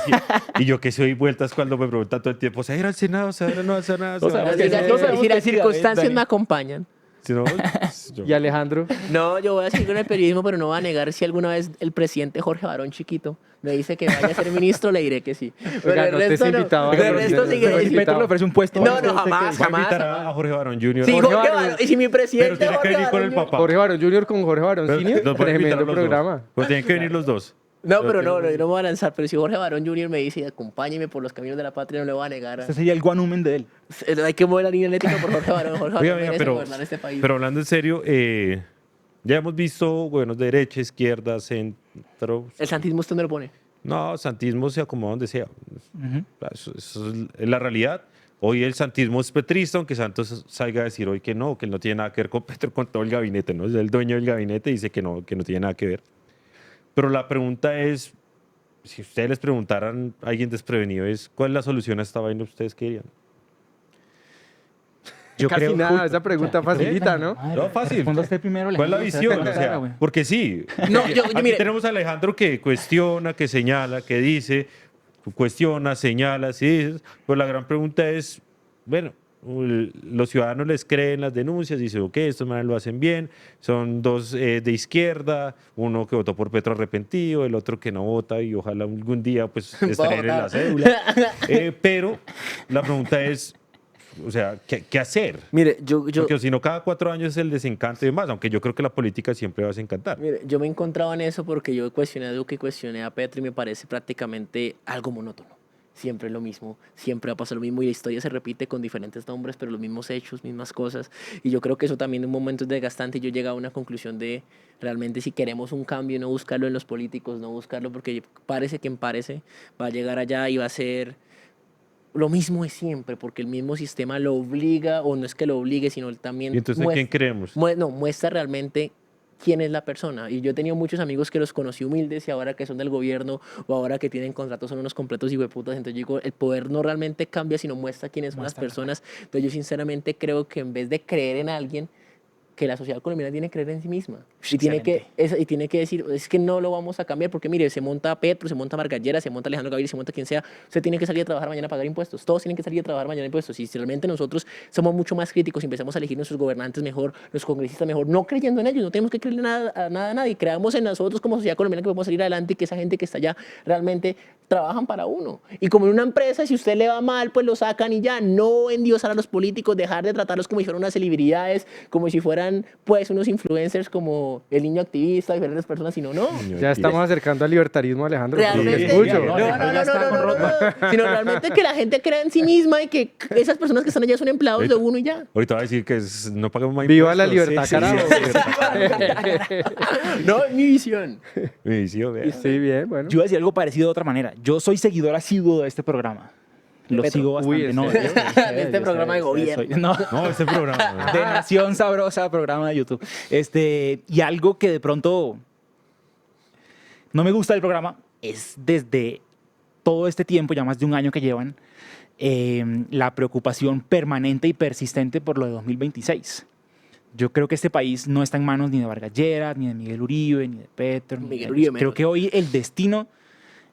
y yo que soy vueltas cuando me preguntan todo el tiempo, ¿se va a ir al Senado? ¿Se va a ir a no hacer nada? ¿Se va a
sabemos
ir
que
a-
sí. No sabemos
Si
qué
las
decir,
circunstancias
Dani.
me acompañan.
Si no, pues, yo-
Y Alejandro.
No, yo voy a seguir con el periodismo, pero no voy a negar si alguna vez el presidente Jorge Barón Chiquito me dice que vaya a ser ministro, le diré que sí. Pero
Oiga,
el
no estés
resto no.
invitado a
Pero
la
el resto
presidencia.
sigue
Pero
Si
diciendo.
Petro le ofrece un puesto.
No, no, jamás,
Voy a
jamás.
invitar a Jorge Barón Jr.
Sí,
Jorge
Jorge
Barón.
Barón. Y si mi presidente
Pero tiene que
Jorge
venir con el
Barón
papá.
Jorge Barón Jr. con Jorge Barón
Pero
Senior.
los voy a invitar a
Tremendo
los dos.
programa.
Pues tienen que venir los dos.
No, pero no me voy a lanzar. Pero si Jorge Barón Jr. me dice, acompáñeme por los caminos de la patria, no le voy a negar.
Ese sería el guanumen de él.
Hay que mover la línea eléctrica por Jorge Barón. Jorge
Oiga,
Barón
venga,
merece
pero,
gobernar este país.
pero hablando en serio, Ya hemos visto gobiernos de derecha, izquierda, centro.
El santismo usted no lo pone.
No, santismo se acomoda donde sea. Eso es la realidad. Hoy el santismo es petrista, aunque Santos salga a decir hoy que él no tiene nada que ver con Petro, con todo el gabinete, ¿no? Es el dueño del gabinete y dice que no tiene nada que ver. Pero la pregunta es, si ustedes les preguntaran a alguien desprevenido, ¿cuál es la solución a esta vaina? ¿Ustedes qué dirían?
Yo
Casi
creo
nada, esa pregunta facilita, ¿no?
Madre,
No, fácil.
responda usted primero.
¿Cuál es la
Alejandro,
visión?
se
O
la cara,
sea,
güey.
porque sí,
No, yo
aquí
mire.
tenemos a Alejandro que cuestiona, que señala, que dice, cuestiona, señala, sí dices, pero la gran pregunta es, bueno, los ciudadanos les creen las denuncias, dicen, ok, estos manes lo hacen bien, son dos de izquierda, uno que votó por Petro arrepentido, el otro que no vota y ojalá algún día pues estaré en la cédula. Pero la pregunta es, o sea, ¿qué hacer?
Mire, yo,
Porque si no, cada 4 años es el desencanto y demás, aunque yo creo que la política siempre va a desencantar.
mire, yo me encontraba en eso porque yo cuestioné a Duque y cuestioné a Petro y me parece prácticamente algo monótono. Siempre lo mismo, siempre va a pasar lo mismo y la historia se repite con diferentes nombres, pero los mismos hechos, mismas cosas. Y yo creo que eso también en un momento es desgastante y yo llegué a una conclusión de realmente si queremos un cambio, no buscarlo en los políticos, no buscarlo porque parece quien parece, va a llegar allá y va a ser lo mismo de siempre, porque el mismo sistema lo obliga, o no es que lo obligue, sino él también
¿Y entonces quién creemos?
muestra realmente quién es la persona. Y yo he tenido muchos amigos que los conocí humildes y ahora que son del gobierno o ahora que tienen contratos son unos completos hijueputas. Entonces yo digo, el poder no realmente cambia, sino muestra quiénes son las personas. Entonces yo sinceramente creo que en vez de creer en alguien, que la sociedad colombiana tiene que creer en sí misma. Y tiene que decir, es que no lo vamos a cambiar, porque mire, se monta Petro, se monta Vargas Lleras, se monta Alejandro Gaviria, se monta quien sea, usted tiene que salir a trabajar mañana a pagar impuestos. Todos tienen que salir a trabajar mañana a impuestos. Y si realmente nosotros somos mucho más críticos y empezamos a elegir nuestros gobernantes mejor, los congresistas mejor, no creyendo en ellos, no tenemos que creerle nada a nadie. Creamos en nosotros como sociedad colombiana que podemos salir adelante y que esa gente que está allá realmente trabajan para uno. Y como en una empresa, si usted le va mal, pues lo sacan y ya. No endiosar a los políticos, dejar de tratarlos como si fueran unas celebridades, como si fueran pues unos influencers como el niño activista, diferentes personas, sino no.
Ya estamos acercando al libertarismo, Alejandro. por lo que
Realmente,
escucho.
no, sino realmente que la gente crea en sí misma y que esas personas que están allá son empleados de uno y ya.
Ahorita va a decir que no pagamos más
Viva la
impuestos.
libertad, carajo.
No, es mi visión.
Mi visión, vea.
Sí, bien, bueno.
Yo iba a decir algo parecido de otra manera. Yo soy seguidor asiduo de este programa. Lo
Petro.
sigo bastante.
Uy, ¿en
no,
serio?
De este programa de gobierno.
No,
No, este programa.
de Nación Sabrosa, programa de YouTube. Y algo que de pronto no me gusta del programa es desde todo este tiempo, ya más de un año que llevan, la preocupación permanente y persistente por lo de 2026. Yo creo que este país no está en manos ni de Vargas Lleras, ni de Miguel Uribe, ni de Petro. ni
Miguel
de-
Uribe
Creo
menos.
que hoy el destino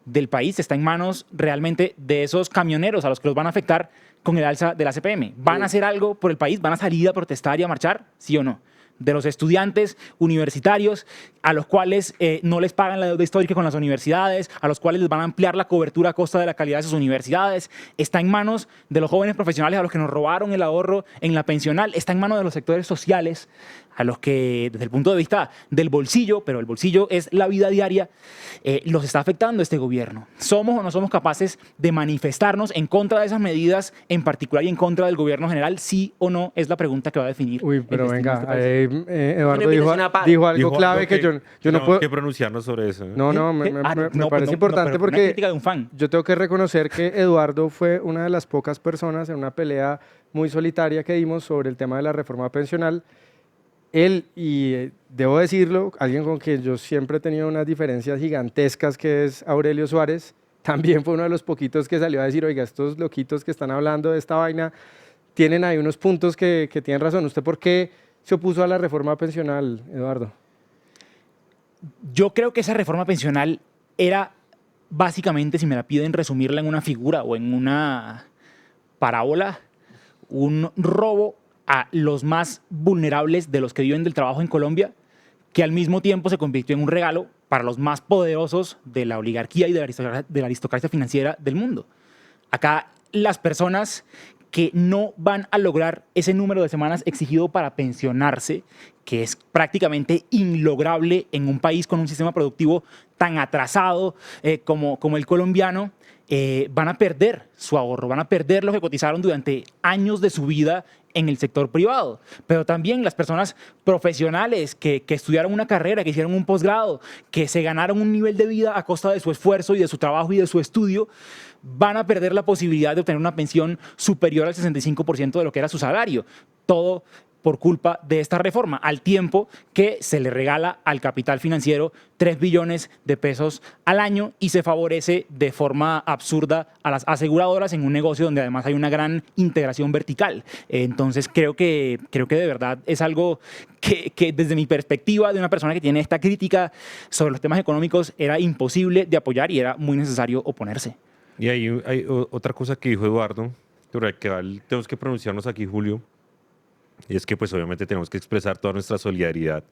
del país está en manos realmente de esos camioneros a los que los van a afectar con el alza de la CPM. ¿Van a hacer algo por el país? ¿Van a salir a protestar y a marchar? ¿Sí o no? De los estudiantes universitarios a los cuales no les pagan la deuda histórica con las universidades, a los cuales les van a ampliar la cobertura a costa de la calidad de sus universidades. Está en manos de los jóvenes profesionales a los que nos robaron el ahorro en la pensional. Está en manos de los sectores sociales a los que, desde el punto de vista del bolsillo, pero el bolsillo es la vida diaria, los está afectando este gobierno. ¿Somos o no somos capaces de manifestarnos en contra de esas medidas en particular y en contra del gobierno general? ¿Sí o no? Es la pregunta que va a definir.
Uy,
el
pero
destino de
venga,
este país.
Eduardo
Una
dijo
invitación a paz.
algo
Dijo
clave
algo
que yo no
tenemos
puedo...
que pronunciarnos sobre eso. ¿eh?
No, no, me
no,
parece
pues no,
importante
pero una
porque
crítica de un fan.
yo tengo que reconocer que Eduardo fue una de las pocas personas en una pelea muy solitaria que dimos sobre el tema de la reforma pensional. Él, y debo decirlo, alguien con quien yo siempre he tenido unas diferencias gigantescas, que es Aurelio Suárez, también fue uno de los poquitos que salió a decir, oiga, estos loquitos que están hablando de esta vaina tienen ahí unos puntos que tienen razón. ¿Usted por qué se opuso a la reforma pensional, Eduardo?
Yo creo que esa reforma pensional era básicamente, si me la piden resumirla en una figura o en una parábola, un robo a los más vulnerables de los que viven del trabajo en Colombia, que al mismo tiempo se convirtió en un regalo para los más poderosos de la oligarquía y de la aristocracia financiera del mundo. Acá las personas que no van a lograr ese número de semanas exigido para pensionarse, que es prácticamente inlograble en un país con un sistema productivo tan atrasado como el colombiano, van a perder su ahorro, van a perder lo que cotizaron durante años de su vida en el sector privado, pero también las personas profesionales que estudiaron una carrera, que hicieron un posgrado, que se ganaron un nivel de vida a costa de su esfuerzo y de su trabajo y de su estudio, van a perder la posibilidad de obtener una pensión superior al 65% de lo que era su salario. Todo por culpa de esta reforma, al tiempo que se le regala al capital financiero 3 billones de pesos al año y se favorece de forma absurda a las aseguradoras en un negocio donde además hay una gran integración vertical. Entonces creo que de verdad es algo que desde mi perspectiva de una persona que tiene esta crítica sobre los temas económicos era imposible de apoyar y era muy necesario oponerse.
Y hay otra cosa que dijo Eduardo, sobre la que tenemos que pronunciarnos aquí, Julio, y es que pues obviamente tenemos que expresar toda nuestra solidaridad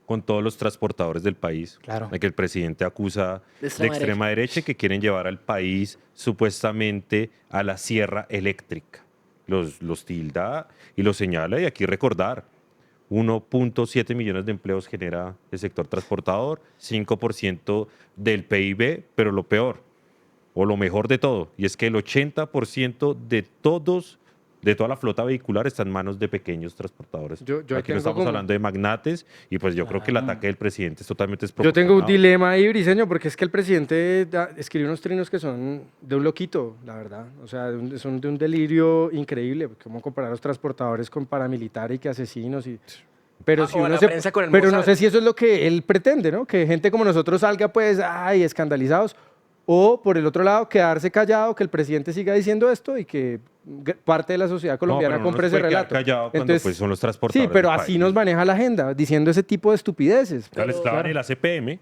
con todos los transportadores del país,
Claro.
de que el presidente acusa
De
de extrema derecha y que quieren llevar al país supuestamente a la sierra eléctrica. Los tilda y los señala, y aquí recordar, 1.7 millones de empleos genera el sector transportador, 5% del PIB, pero lo peor, o lo mejor de todo, y es que el 80% de toda la flota vehicular está en manos de pequeños transportadores.
Yo
Aquí no
tengo
estamos
como-
hablando de magnates, y pues yo creo que el ataque del presidente es totalmente
Yo tengo un
desproporcionado.
dilema ahí, Briseño, porque es que el presidente escribe unos trinos que son de un loquito, la verdad. O sea, son de un delirio increíble. Cómo comparar a los transportadores con paramilitares y que asesinos. Pero,
O la prensa con el
pero no
Mossad.
sé si eso es lo que él pretende, ¿no? Que gente como nosotros salga, pues, ay, escandalizados. O, por el otro lado, quedarse callado, que el presidente siga diciendo esto y que parte de la sociedad colombiana
pero no
compre
se
ese
puede quedar
relato.
callado cuando, pues, son los
Sí,
transportadores
pero
del
así
país.
nos maneja la agenda, diciendo ese tipo de estupideces.
Ya le estaban en la CPM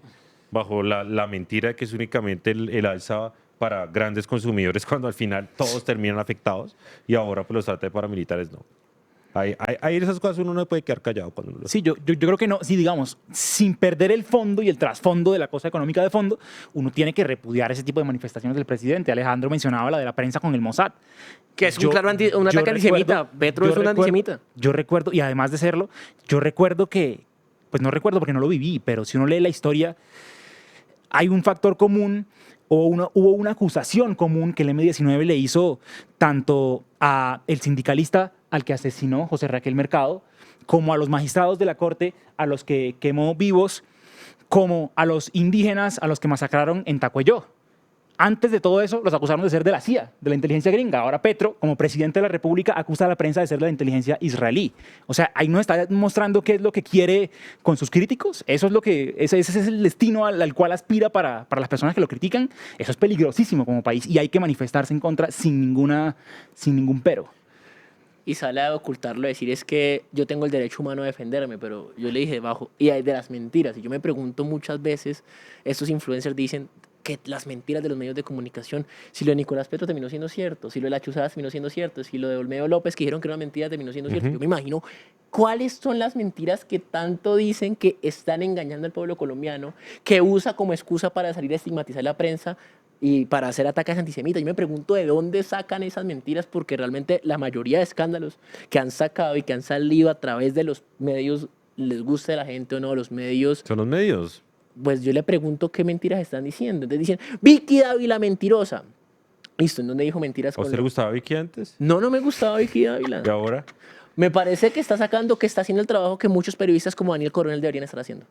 bajo la mentira de que es únicamente el alza para grandes consumidores cuando al final todos terminan afectados y ahora pues los trata de paramilitares no. Hay esas cosas uno no puede quedar callado cuando uno
Sí, yo creo que no, sí, digamos, sin perder el fondo y el trasfondo de la cosa económica de fondo, uno tiene que repudiar ese tipo de manifestaciones del presidente. Alejandro mencionaba la de la prensa con el Mossad.
Que es un claro un ataque antisemita. Petro es un antisemita.
Yo recuerdo, y además de serlo, yo recuerdo que, pues no recuerdo porque no lo viví, pero si uno lee la historia, hay un factor común o hubo una acusación común que el M-19 le hizo tanto a el sindicalista al que asesinó José Raquel Mercado, como a los magistrados de la corte a los que quemó vivos, como a los indígenas a los que masacraron en Tacuelló. Antes de todo eso, los acusaron de ser de la CIA, de la inteligencia gringa. Ahora Petro, como presidente de la República, acusa a la prensa de ser de la inteligencia israelí. O sea, ahí nos está mostrando qué es lo que quiere con sus críticos. Eso es lo que, ese es el destino al cual aspira para las personas que lo critican. Eso es peligrosísimo como país y hay que manifestarse en contra sin ningún pero.
Y sale a ocultarlo, decir es que yo tengo el derecho humano a defenderme, pero yo le dije bajo, y hay de las mentiras, y yo me pregunto muchas veces, estos influencers dicen que las mentiras de los medios de comunicación, si lo de Nicolás Petro terminó siendo cierto, si lo de la chuzada terminó siendo cierto, si lo de Olmedo López que dijeron que era una mentira terminó siendo cierto, yo me imagino cuáles son las mentiras que tanto dicen que están engañando al pueblo colombiano, que usa como excusa para salir a estigmatizar la prensa, y para hacer ataques antisemitas. Yo me pregunto de dónde sacan esas mentiras, porque realmente la mayoría de escándalos que han sacado y que han salido a través de los medios, les guste a la gente o no, los medios,
son los medios.
pues yo le pregunto qué mentiras están diciendo. Entonces dicen, Vicky Dávila mentirosa. Listo, ¿en dónde dijo mentiras?
¿A
con
usted le
lo-
gustaba Vicky antes?
No, no me gustaba Vicky Dávila.
¿Y ahora?
Me parece que está sacando, que está haciendo el trabajo que muchos periodistas como Daniel Coronel deberían estar haciendo.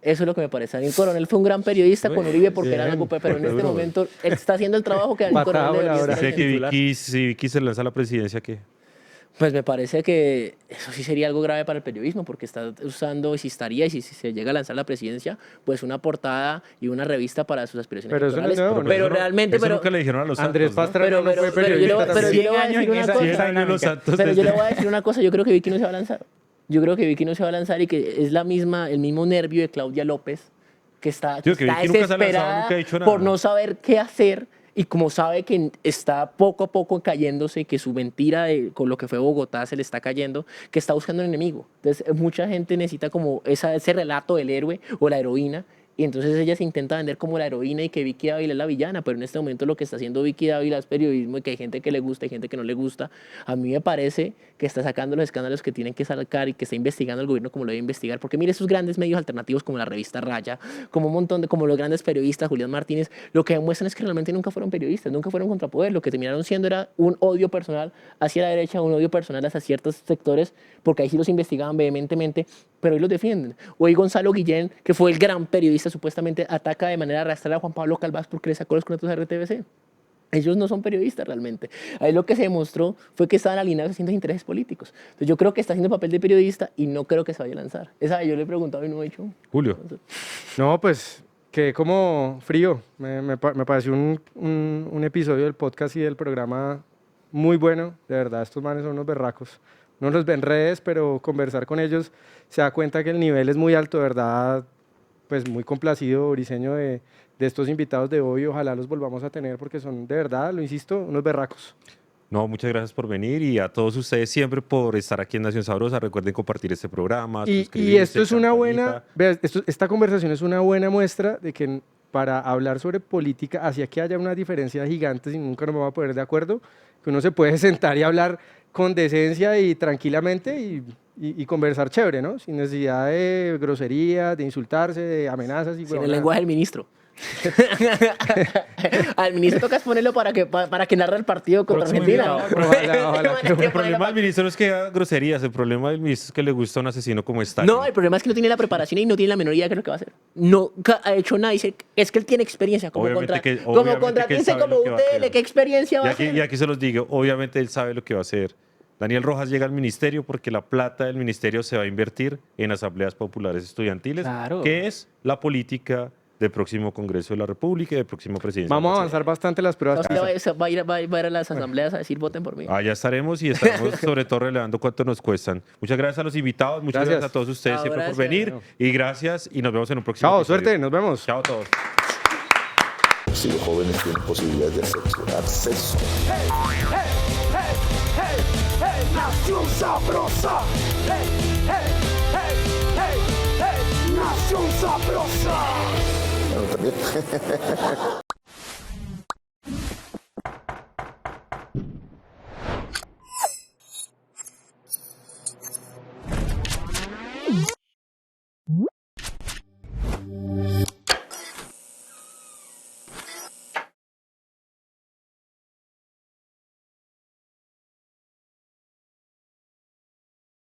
Eso es lo que me parece. Daniel Coronel fue un gran periodista con Uribe porque era algo, pero en este
Duro.
momento él está haciendo el trabajo que Daniel
Patada
Coronel debería
voladora.
estar
Dice que
haciendo.
Vicky, si Vicky se lanza a la presidencia, ¿qué?
Pues me parece que eso sí sería algo grave para el periodismo, porque está usando, y si estaría, y si se llega a lanzar la presidencia, pues una portada y una revista para sus aspiraciones
Pero eso no es
electorales.
nuevo, ¿no?
pero
eso no-
realmente,
eso
pero,
nunca le dijeron a los
Andrés
Santos, ¿no?
Pastrana no fue periodista
pero yo le voy a
100
decir una
años en
cosa.
esa
100 años los Santos
Pero yo le
desde-
voy a decir una cosa, yo creo que Vicky no se va a lanzar. Yo creo que Vicky no se va a lanzar y que es el mismo nervio de Claudia López, que está,
Tío, que
está
Vicky nunca se ha lanzado,
desesperada
nunca ha dicho nada.
por no saber qué hacer, y como sabe que está poco a poco cayéndose, que su mentira con lo que fue Bogotá se le está cayendo, que está buscando un enemigo. Entonces mucha gente necesita como ese relato del héroe o la heroína, y entonces ella se intenta vender como la heroína y que Vicky Dávila es la villana, pero en este momento lo que está haciendo Vicky Dávila es periodismo y que hay gente que le gusta y gente que no le gusta. A mí me parece que está sacando los escándalos que tienen que sacar y que está investigando el gobierno como lo debe investigar, porque mire esos grandes medios alternativos como la revista Raya, como un montón de, como los grandes periodistas, Julián Martínez, lo que demuestran es que realmente nunca fueron periodistas, nunca fueron contrapoder, lo que terminaron siendo era un odio personal hacia la derecha, un odio personal hacia ciertos sectores, porque ahí sí los investigaban vehementemente, pero hoy los defienden. Hoy Gonzalo Guillén, que fue el gran periodista, supuestamente ataca de manera arrastrada a Juan Pablo Calvás porque le sacó los contratos a RTBC. Ellos no son periodistas realmente. Ahí lo que se demostró fue que estaban alineados haciendo intereses políticos. Entonces yo creo que está haciendo papel de periodista y no creo que se vaya a lanzar. Esa yo le he preguntado y no he hecho.
Julio.
No, pues que como frío. Me pareció un episodio del podcast y del programa muy bueno. De verdad, estos manes son unos berracos. No los ven en redes, pero conversar con ellos se da cuenta que el nivel es muy alto, de verdad. Pues muy complacido, Briseño, de estos invitados de hoy. Ojalá los volvamos a tener porque son, de verdad, lo insisto, unos berracos.
No, muchas gracias por venir y a todos ustedes siempre por estar aquí en Nación Sabrosa. Recuerden compartir este programa.
Y esto es una buena, vean, esta conversación es una buena muestra de que para hablar sobre política, hacia que haya una diferencia gigante y nunca nos vamos a poner de acuerdo, que uno se puede sentar y hablar con decencia y tranquilamente y conversar chévere, ¿no? Sin necesidad de groserías, de insultarse, de amenazas. Y
sin el lenguaje del ministro. Al ministro toca exponerlo para que narre el partido contra Argentina.
Ojalá.
El problema del ministro no es que haga groserías, el problema del ministro es que le gusta un asesino como Stalin.
No, el problema es que no tiene la preparación y no tiene la menor idea de qué es lo que va a hacer. No ha hecho nada. Dice, es que él tiene experiencia como contratista, como UTL, ¿qué experiencia va a hacer?
Y aquí se los digo, obviamente él sabe lo que va a hacer. Daniel Rojas llega al ministerio porque la plata del ministerio se va a invertir en asambleas populares estudiantiles,
Claro.
que es la política del próximo Congreso de la República y del próximo presidente.
Vamos a avanzar bastante las pruebas.
Va a ir a las asambleas a decir voten por mí.
Allá estaremos y estaremos sobre todo relevando cuánto nos cuestan. Muchas gracias a los invitados, muchas gracias a todos ustedes
Chao,
siempre por
gracias.
venir y gracias y nos vemos en un próximo
Chao,
episodio.
suerte, nos vemos.
Chao a todos.
Si los jóvenes tienen posibilidades de acceso.
Nación Sabrosa. Nación Sabrosa.
Bueno, también.